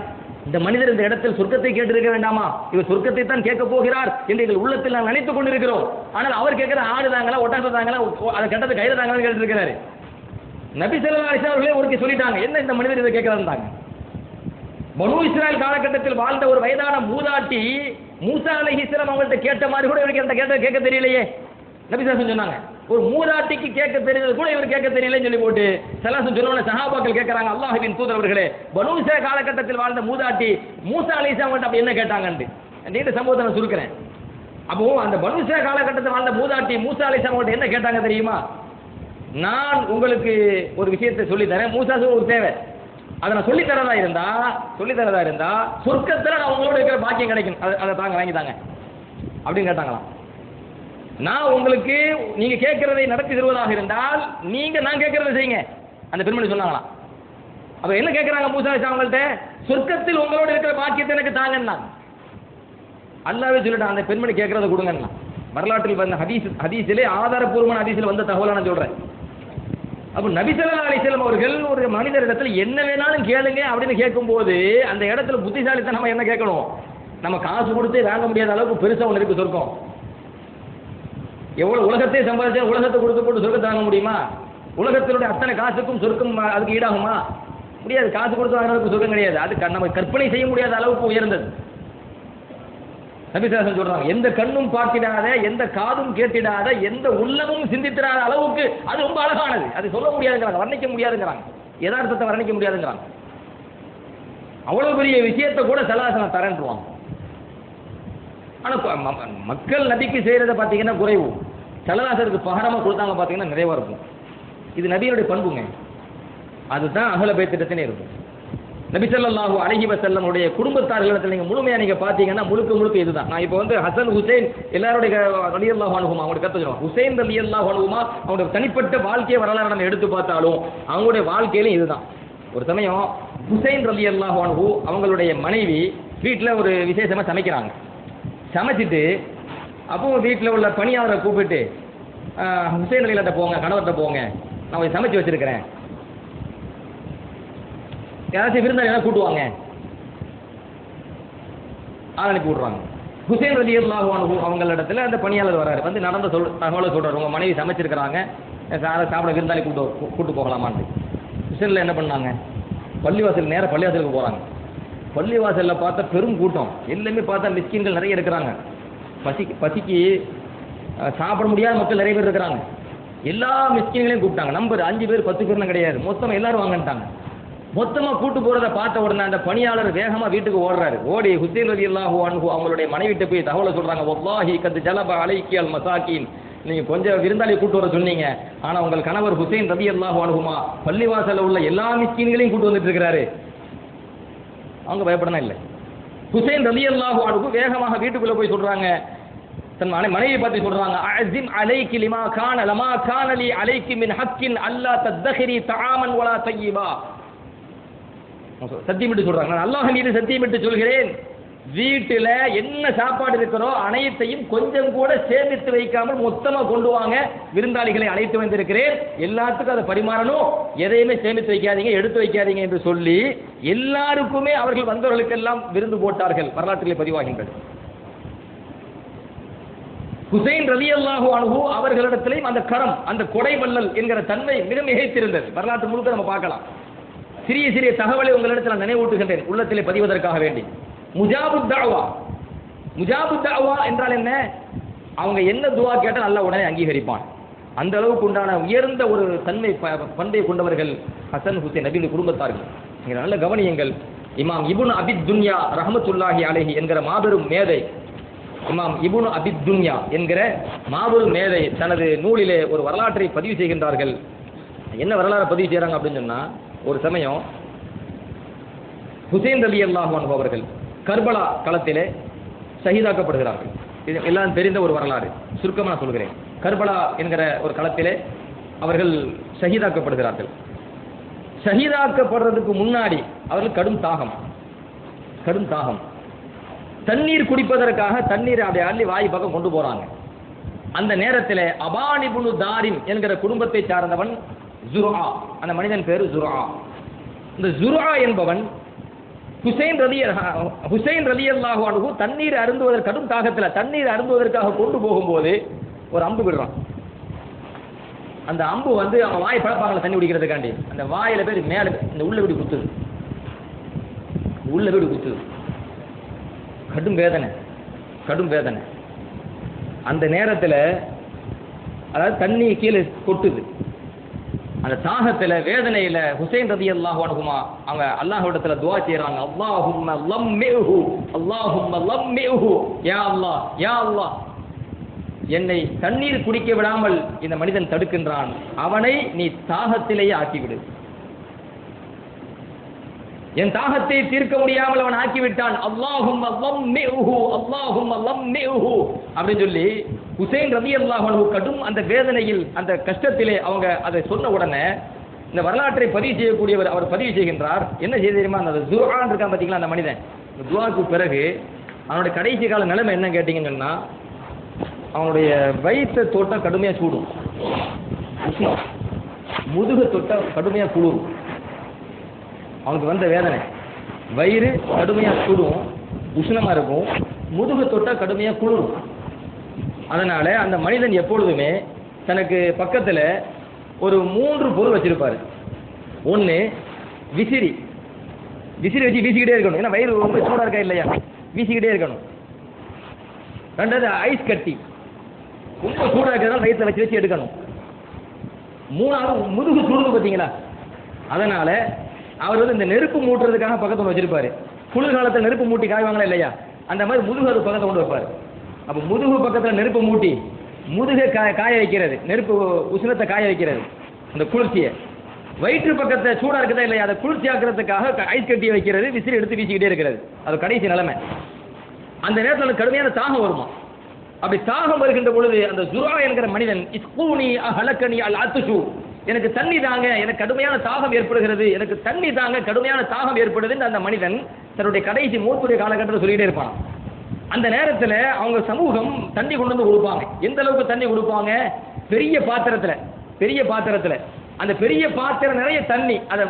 இந்த மனிதர் இந்த இடத்தில் சொர்க்கத்தை கேட்டிருக்க வேண்டாமா? இவர் சொர்க்கத்தை தான் கேட்க போகிறார் என்று எங்கள் உள்ளத்தில் நாங்கள் நினைத்துக் கொண்டிருக்கிறோம். ஆனால் அவர் கேட்கிற ஆடு தாங்களா, ஒட்டகத்தை தாங்களா, அதை கட்டத்தை கயிறு தாங்களான்னு கேட்டு இருக்கிறாரு. நபி ஸல்லல்லாஹு அலைஹி வஸல்லம் அவர்களே ஒருத்தி சொல்லிட்டாங்க, என்ன இந்த மனிதர் இதை கேட்கிறாங்க. பனு இஸ்ராயல் காலகட்டத்தில் வாழ்ந்த ஒரு வயதான மூதாட்டி மூசா அலைஹிஸ்ஸலாம் அவங்கள்ட்ட கேட்ட மாதிரி கூட இவருக்கு அந்த கேட்க தெரியலையே. நபி ஸல்லல்லாஹு அலைஹி சொன்னாங்க, ஒரு மூதாட்டிக்கு கேட்க தெரிஞ்சது கூட இவர் கேட்க தெரியலன்னு சொல்லி போட்டு ஸல்லல்லாஹு சொன்னோன சஹாபாக்கள் கேட்கறாங்க, அல்லாஹ்வின் தூதர் அவர்களே, பனு இஸ்ராயல் காலகட்டத்தில் வாழ்ந்த மூதாட்டி மூசா அலைஹிஸ்ஸலாம் அப்படி என்ன கேட்டாங்கன்னு நீண்ட சம்பவத்தை நான் சுருக்கிறேன். அப்போ அந்த பனு இஸ்ராயல் காலகட்டத்தில் வாழ்ந்த மூதாட்டி மூசா அலைஹிஸ்ஸலாம் என்ன கேட்டாங்க தெரியுமா, நான் உங்களுக்கு ஒரு விஷயத்தை சொல்லித்தரேன், மூசா ஒரு தேவை, அதை நான் சொல்லித்தரதா இருந்தா சொர்க்கத்தில் நான் உங்களோட இருக்கிற பாக்கியம் கிடைக்கும், அதை தாங்க வாங்கி தாங்க அப்படின்னு கேட்டாங்களாம். நான் உங்களுக்கு நீங்க கேட்கிறதை நடத்தி தருவதாக இருந்தால் நீங்க நான் கேட்கறதை செய்யுங்க அந்த பெண்மணி சொன்னாங்களாம். அப்ப என்ன கேட்கறாங்க மூசா அவங்கள்ட்ட, சொர்க்கத்தில் உங்களோட இருக்கிற பாக்கியத்தை எனக்கு தாங்கன்னா. அல்லாஹ்வே சொல்லிட்டான், அந்த பெண்மணி கேட்கறத கொடுங்கன்னா. வரலாற்றில் வந்த ஹதீஸிலே ஆதாரப்பூர்வமான ஹதீஸில் வந்த தகவலை நான் சொல்றேன். அப்ப நபி ஸல்லல்லாஹு அலைஹி வஸல்லம் அவர்கள் ஒரு மனிதரிடத்தில் என்ன வேணாலும் கேளுங்க அப்படின்னு கேட்கும்போது அந்த இடத்துல புத்திசாலித்தனம் என்ன கேட்கணும், நம்ம காசு கொடுத்து வாங்க முடியாத அளவுக்கு பெருசா ஒன்று இருக்கு சொர்க்கம். எவ்வளவு உலகத்தை சம்பாதிச்சா உலகத்தை கொடுத்து போட்டு சொர்க்கத்தை வாங்க முடியுமா? உலகத்தினுடைய அத்தனை காசுக்கும் சொர்க்கம் அதுக்கு ஈடாகுமா? முடியாது. காசு கொடுத்து வாங்குறதுக்கு சொர்க்கம் கிடையாது. அது நம்ம கற்பனை செய்ய முடியாத அளவுக்கு உயர்ந்தது. நபி ஸல்லல்லாஹு அலைஹி சொல்றாங்க, எந்த கண்ணும் பார்த்திடாத, எந்த காதும் கேட்டிடாத, எந்த உள்ளமும் சிந்தித்திராத அளவுக்கு அது ரொம்ப அழகானது. அது சொல்ல முடியாதுங்கிறாங்க, வர்ணிக்க முடியாதுங்கிறாங்க, யதார்த்தத்தை வர்ணிக்க முடியாதுங்கிறாங்க. அவ்வளவு பெரிய விஷயத்தை கூட ஸல்லல்லாஹு தரேன்றுவாங்க. ஆனால் மக்கள் நபிக்கு செய்யறதை பார்த்தீங்கன்னா குறைவு, ஸல்லல்லாஹு பகரமாக கொடுத்தாங்க பார்த்தீங்கன்னா நிறைவா இருக்கும். இது நபியுடைய பண்புங்க. அதுதான் அஹ்ல பைத் திட்டத்திலே இருக்கும். நபி ஸல்லல்லாஹு அலைஹி வஸல்லம் உடைய குடும்பத்தார்களிடத்தில் நீங்க முழுமையா நீங்க பாத்தீங்கன்னா முழுக்க இதுதான். நான் இப்போ வந்து ஹசன் ஹுசைன் எல்லாருடைய ரலியல்லாஹு அன்ஹுமா அவங்களுடைய கருத்து சொல்றோம். ஹுசைன் ரலியல்லாஹு அன்ஹுமா அவங்களுடைய தனிப்பட்ட வாழ்க்கையை வரலாறு நம்ம எடுத்து பார்த்தாலும் அவங்களுடைய வாழ்க்கையிலும் இதுதான். ஒரு சமயம் ஹுசைன் ரலியல்லாஹு அன்ஹு அவங்களுடைய மனைவி வீட்டில் ஒரு விசேஷமா சமைக்கிறாங்க. சமைச்சிட்டு அப்போ வீட்டில் உள்ள பணியாளரை கூப்பிட்டு, ஹுசைன் ரலியல்லாஹு போங்க, கணவர்கிட்ட போங்க, நான் சமைச்சு வச்சிருக்கிறேன், யாராச்சும் விருந்தாளி கூட்டுவாங்க, ஆள் அனுப்பி விடுறாங்க. ஹுசைன் ரலியல்லாஹு அன்ஹு அவங்களிடத்துல அந்த பணியாளர் வராரு, வந்து நடந்த தகவலை சொல்றாரு, உங்க மனைவி சமைச்சிருக்கிறாங்க, சாப்பிட விருந்தாளி கூட்டு போகலாமான்னு. ஹுசைன்ல என்ன பண்ணாங்க, பள்ளிவாசல் நேராக பள்ளிவாசலுக்கு போகிறாங்க. பள்ளிவாசலில் பார்த்தா பெரும் கூட்டம், எல்லாமே பார்த்தா மிஸ்கின்கள் நிறைய இருக்கிறாங்க. பசிக்கு சாப்பிட முடியாத மக்கள் நிறைய பேர் இருக்கிறாங்க. எல்லா மிஸ்கின்களையும் கூப்பிட்டாங்க. நம்பர் 5 பேர் 10 பேர்லாம் கிடையாது, மொத்தமாக எல்லாரும் வாங்கிட்டாங்க. மொத்தமாக கூட்டு போகிறத பார்த்த உடனே அந்த பணியாளர் வேகமாக வீட்டுக்கு ஓடுறாரு. ஓடி ஹுசைன் ரலியல்லாஹு அன்ஹு அவங்களுடைய மனைவிட்ட போய் தகவலை சொல்கிறாங்க. வல்லாஹி கத் ஜலப அலைக்கி அல் மசாக்கின், நீங்கள் கொஞ்சம் விருந்தாளி கூட்டு வர சொன்னீங்க, ஆனால் உங்கள் கணவர் ஹுசைன் ரலியல்லாஹு அன்ஹுமா பள்ளிவாசலில் உள்ள எல்லா மிஸ்கின்களையும் கூட்டு வந்துட்டு இருக்கிறாரு. அவங்க பயப்படணும் இல்லை. ஹுசைன் ரலியல்லாஹு அன்ஹு வேகமாக வீட்டுக்குள்ளே போய் சொல்கிறாங்க, தன் மனைவியை பார்த்து சொல்றாங்க, அஸிம் அலைக்கி லமா கான லி அலைக்கி மின் ஹக்கின் அல்லா தத்ஹிரி தஆமன் வலா தய்யிபா. சத்தியமிட்டு சொல்றாங்க, நான் அல்லாஹ் மீது சத்தியமிட்டு சொல்கிறேன், வீட்டில் என்ன சாப்பாடு இருக்கிறோ அனைத்தையும் கொஞ்சம் கூட சேமித்து வைக்காமல் மொத்தமாக கொண்டு வாங்க, விருந்தாளிகளை அழைத்து வந்திருக்கிறேன், எல்லாத்துக்கும் அதை பரிமாறணும், எதையுமே சேமித்து வைக்காதீங்க, எடுத்து வைக்காதீங்க என்று சொல்லி எல்லாருக்குமே அவர்கள் வந்தவர்களுக்கெல்லாம் விருந்து போட்டார்கள். வரலாற்றிலே பதிவாகின்றது. ஹுசைன் ரலியல்லாஹு அன்ஹு அவர்களிடத்திலேயும் அந்த கரம், அந்த கொடை வள்ளல் என்கிற தன்மை மிக மிகைத்திருந்தது. வரலாற்று முழுக்க நம்ம பார்க்கலாம். சிறிய சிறிய தகவலை உங்களிடத்தில் நான் நினைவூட்டுகின்றேன் உள்ளத்திலே பதிவதற்காக வேண்டி. முஜாபுத் தஅவா என்றால் என்ன? அவங்க என்ன துவா கேட்டால் நல்லா உடனே அங்கீகரிப்பான். அந்த அளவுக்கு உண்டான உயர்ந்த ஒரு தன்மை பண்பை கொண்டவர்கள் ஹசன் ஹுசைன் நபியுடைய குடும்பத்தார்கள். நீங்கள் நல்ல கவனியுங்கள். இமாம் இப்னு அபித் துன்யா ரஹ்மத்துல்லாஹி அலைஹி என்கிற மாபெரும் மேதை, இமாம் இப்னு அபித் துன்யா என்கிற மாபெரும் மேதை தனது நூலிலே ஒரு வரலாற்றை பதிவு செய்கின்றார்கள். என்ன வரலாறு பதிவு செய்கிறாங்க அப்படின்னு சொன்னால், ஒரு சமயம் ஹுசைன் ரலியல்லாஹு அன்ஹு அவர்கள் கர்பலா களத்திலே ஷஹீதாக்கப்படுகிறார்கள். இது எல்லாம் தெரிந்த ஒரு வரலாறு, சுருக்கமாக நான் சொல்கிறேன். கர்பலா என்கிற ஒரு களத்திலே அவர்கள் ஷஹீதாக்கப்படுகிறார்கள். ஷஹீதாக்கப்படுறதுக்கு முன்னாடி அவர்கள் கடும் தாகம், தண்ணீர் குடிப்பதற்காக தண்ணீரை அப்படியே அள்ளி வாய் பக்கம் கொண்டு போறாங்க. அந்த நேரத்தில் அபான் இப்னு தாரிம் என்கிற குடும்பத்தை சார்ந்தவன் ஜுர்ஆ, அந்த மனிதன் பேரு ஜுர்ஆ. இந்த ஜுர்ஆ என்பவன் ஹுசைன் ரலியல்லாஹு அன்ஹு தண்ணீர் அருந்துவதற்கு, கடும் தாகத்தில் தண்ணீர் அருந்துவதற்காக கொண்டு போகும்போது ஒரு அம்பு விடுறான். அந்த அம்பு வந்து அவன் வாய் பழப்பாங்கள தண்ணி குடிக்கிறதுக்காண்டி, அந்த வாயில பேர் மேலே இந்த உள்ள வீடு குத்துது. கடும் வேதனை. அந்த நேரத்தில் அதாவது தண்ணி கீழே கொட்டுது. அந்த தாகத்தில் வேதனையில் ஹுசைன் ரலியல்லாஹு அன்ஹுமா அவங்க அல்லாஹ்விடத்துல துஆ செய்றாங்க. அல்லாஹும்ம லம்மிஹு, யா அல்லாஹ் என்னை தண்ணீர் குடிக்க விடாமல் இந்த மனிதன் தடுக்கின்றான், அவனை நீ தாகத்திலேயே ஆக்கிவிடு. என் தாகத்தை தீர்க்க முடியாமல் அவன் ஆக்கிவிட்டான். அல்லாஹும்ம லம்மிஹு அப்படின்னு சொல்லி ஹுசைன் ரலியல்லாஹு அன்ஹு கடும் அந்த வேதனையில், அந்த கஷ்டத்திலே அவங்க அதை சொன்ன உடனே இந்த வரலாற்றை பதிவு செய்யக்கூடியவர் அவர் பதிவு செய்கின்றார். என்ன செய்ய தெரியுமா? அந்த ஜுர்ஆன் இருக்கான் பார்த்தீங்களா, அந்த மனிதன் துஆக்கு பிறகு அவனுடைய கடைசி கால நிலைமை என்ன கேட்டீங்கன்னு சொன்னா, அவனுடைய வயிற்றை தொட்ட கடுமையாக சூடும், முதுகு தொட்ட கடுமையாக குளிரும். அவனுக்கு வந்த வேதனை, வயிறு கடுமையாக சுடும், உஷ்ணமாக இருக்கும், முதுகு தொட்ட கடுமையாக குளிரும். அதனால அந்த மனிதன் எப்பொழுதுமே தனக்கு பக்கத்தில் ஒரு 3 பொருள் வச்சிருப்பாரு. ஒன்று விசிறி வச்சு வீசிக்கிட்டே இருக்கணும், ஏன்னா வயிறு ரொம்ப சூடாக இருக்கா இல்லையா, வீசிக்கிட்டே இருக்கணும். 2வது ஐஸ் கட்டி, ரொம்ப சூடாக இருக்கிறதால வயிற்றில் வச்சு எடுக்கணும். 3வது முதுகு சுடுது பார்த்தீங்களா, அதனால அவர் வந்து இந்த நெருப்பு மூட்டுறதுக்காக பக்கத்தில் வச்சிருப்பாரு. குளிர்காலத்தில் நெருப்பு மூட்டி காய்வாங்களா இல்லையா, அந்த மாதிரி முதுகு அது பக்கத்தை கொண்டு வைப்பார். அப்போ முதுகு பக்கத்தில் நெருப்பு மூட்டி முதுகை காய வைக்கிறது, நெருப்பு உஷ்ணத்தை காய வைக்கிறது, அந்த குளிர்ச்சியை. வயிற்று பக்கத்தை சூடாக இருக்குதா இல்லையா, அதை குளிர்ச்சி ஆக்கிறதுக்காக ஐஸ் கட்டியை வைக்கிறது, விசிறி எடுத்து வீசிக்கிட்டே இருக்கிறது. அது கடைசி நிலைமை. அந்த நேரத்தில் கடுமையான தாகம் வருமா. அப்படி தாகம் வருகின்ற பொழுது அந்த ஜுர்ஆ என்கிற மனிதன், இஸ்கூனி அஹலகனி அல் அத்ஷு, எனக்கு தண்ணி தாங்க, எனக்கு கடுமையான தாகம் ஏற்படுகிறது, எனக்கு தண்ணி தாங்க, கடுமையான தாகம் ஏற்படுதுன்னு அந்த மனிதன் தன்னுடைய கடைசி மூத்துடைய காலகட்டத்தில் சொல்லிட்டே இருப்பான். அந்த நேரத்தில் அவங்க சமூகம் தண்ணி கொண்டு வந்து கொடுப்பாங்க. எந்த அளவுக்கு தண்ணி கொடுப்பாங்க? பெரிய பாத்திரத்தில் அந்த பெரிய பாத்திரம் நிறைய தண்ணி, அதை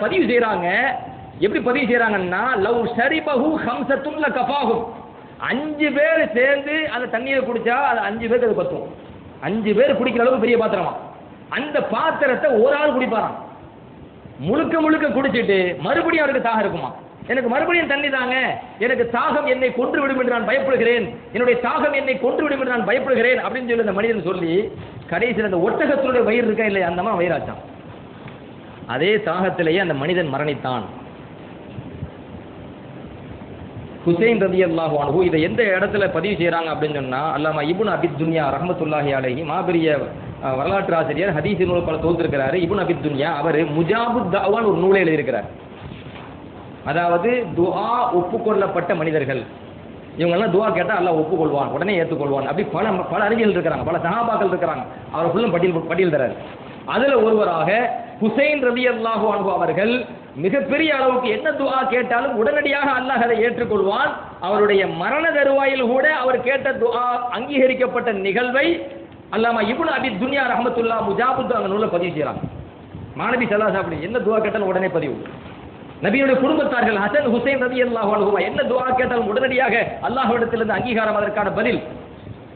பதிவு செய்கிறாங்க. எப்படி பதிவு செய்கிறாங்கன்னா, லவ் ஷரிபஹு ஹம்ஸத்துன் லகஃபாஹும், 5 பேர் சேர்ந்து அந்த தண்ணீரை குடிச்சா அது 5 பேருக்கு அது பத்தும். 5 பேர் குடிக்கிற அளவுக்கு பெரிய பாத்திரமா. அந்த பாத்திரத்தை ஒரு ஆள் குடிப்பாராம். முழுக்க முழுக்க குடிச்சிட்டு மறுபடியும் அவருக்கு தாகம் இருக்குமா, எனக்கு மறுபடியும் தண்ணி தாங்க, எனக்கு தாகம் என்னை கொன்று விடும் என்று நான் பயப்படுகிறேன், என்னுடைய தாகம் என்னை கொன்று விடும் என்று நான் பயப்படுகிறேன் அப்படின்னு சொல்லி அந்த மனிதன் சொல்லி கடைசியில் அந்த ஒட்டகத்தினுடைய வயிறு இருக்கா இல்லையா அந்த மாதிரி வயிறாச்சான். அதே தாகத்திலேயே அந்த மனிதன் மரணித்தான். ஹுசைன் ரலியல்லாஹு அன்ஹு இதை எந்த இடத்துல பதிவு செய்யறாங்க அப்படின்னு சொன்னா, அல்லாமா இப்னு அபி துன்யா ரஹ்மத்துல்லாஹி அலைஹி மாபெரிய வரலாற்று ஆசிரியர், ஹதீஸ் நூல் பல தொகுத்திருக்கிறாரு. இப்னு அபி துன்யா அவர் முஜாபுத் தஅவான் ஒரு நூலை எழுதியிருக்கிறார். அதாவது துஆ ஒப்புக்கொள்ளப்பட்ட மனிதர்கள், இவங்கெல்லாம் துஆ கேட்டா அல்லாஹ் ஒப்புக்கொள்வான், உடனே ஏற்றுக்கொள்வான். அப்படி பல அறிஞர்கள் இருக்கிறாங்க, பல சஹாபாக்கள் இருக்கிறாங்க. அவர் ஃபுல்லும் பட்டியல் தராரு. அதுல ஒருவராக ஹுசைன் ரலியல்லாஹு அன்ஹு அவர்கள் மிகப்பெரிய அளவுக்கு என்ன துஆ கேட்டாலும் உடனடியாக அல்லாஹ் அதை ஏற்றுக்கொள்வான். அவருடைய மரண தருவாயில் கூட அவர் கேட்ட துஆ அங்கீகரிக்கப்பட்ட நிகழ்வை அல்லாமா இப்னு அபி துன்யா ரஹ்மத்துல்லாஹ் முஜாபுத் அந்த நூலை பதிவு செய்யறாங்க. மாநபி ஸல்லல்லாஹு அலைஹி வஸல்லம் என்ன துஆ கேட்டாலும் உடனே பதிவு. நபியுடைய குடும்பத்தார்கள் ஹசன் ஹுசைன் ரலியல்லாஹு அன்ஹு என்ன துஆ கேட்டாலும் உடனடியாக அல்லாஹ்விடத்திலிருந்து அங்கீகாரம், அதற்கான பதில்.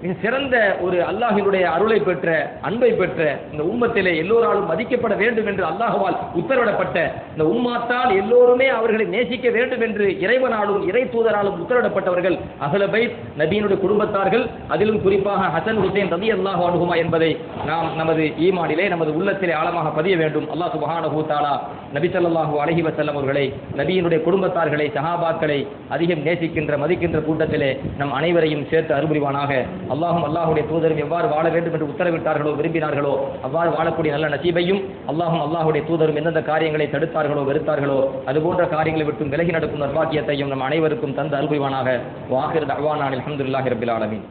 மிக சிறந்த ஒரு அல்லாஹ்வினுடைய அருளை பெற்ற, அன்பை பெற்ற இந்த உம்மத்திலே எல்லோராலும் மதிக்கப்பட வேண்டும் என்று அல்லாஹ்வால் உத்தரவிடப்பட்ட இந்த உம்மாத்தால் எல்லோருமே அவர்களை நேசிக்க வேண்டும் என்று இறைவனாலும் இறை தூதராலும் உத்தரவிடப்பட்டவர்கள் அஹ்ல பைத், நபியினுடைய குடும்பத்தார்கள். அதிலும் குறிப்பாக ஹசன் ஹுசைன் ரலியல்லாஹு அன்ஹுமா என்பதை நாம் நமது ஈமானிலே, நமது உள்ளத்திலே ஆழமாக பதிய வேண்டும். அல்லாஹ் சுப்ஹானஹு வ தஆலா நபி ஸல்லல்லாஹு அலைஹி வஸல்லம் அவர்களை, நபியினுடைய குடும்பத்தார்களை, சஹாபாக்களை அதிகம் நேசிக்கின்ற, மதிக்கின்ற கூட்டத்திலே நம் அனைவரையும் சேர்த்து அருள்புரிவானாக. அல்லாஹும் அல்லாஹுடைய தூதரும் எவ்வாறு வாழ வேண்டும் என்று உத்தரவிட்டார்களோ, விரும்பினார்களோ அவ்வாறு வாழக்கூடிய நல்ல நசீபையும், அல்லாஹும் அல்லாஹுடைய தூதரும் எந்தெந்த காரியங்களை தடுத்தார்களோ, வெறுத்தார்களோ அதுபோன்ற காரியங்களை விட்டும் விலகி நடக்கும் நற்பாக்கியத்தையும் நம் அனைவருக்கும் தந்து அருள்புரிவானாக. வாஹிர் தஅவானா அல்ஹம்துலில்லாஹி ரப்பில் ஆலமீன்.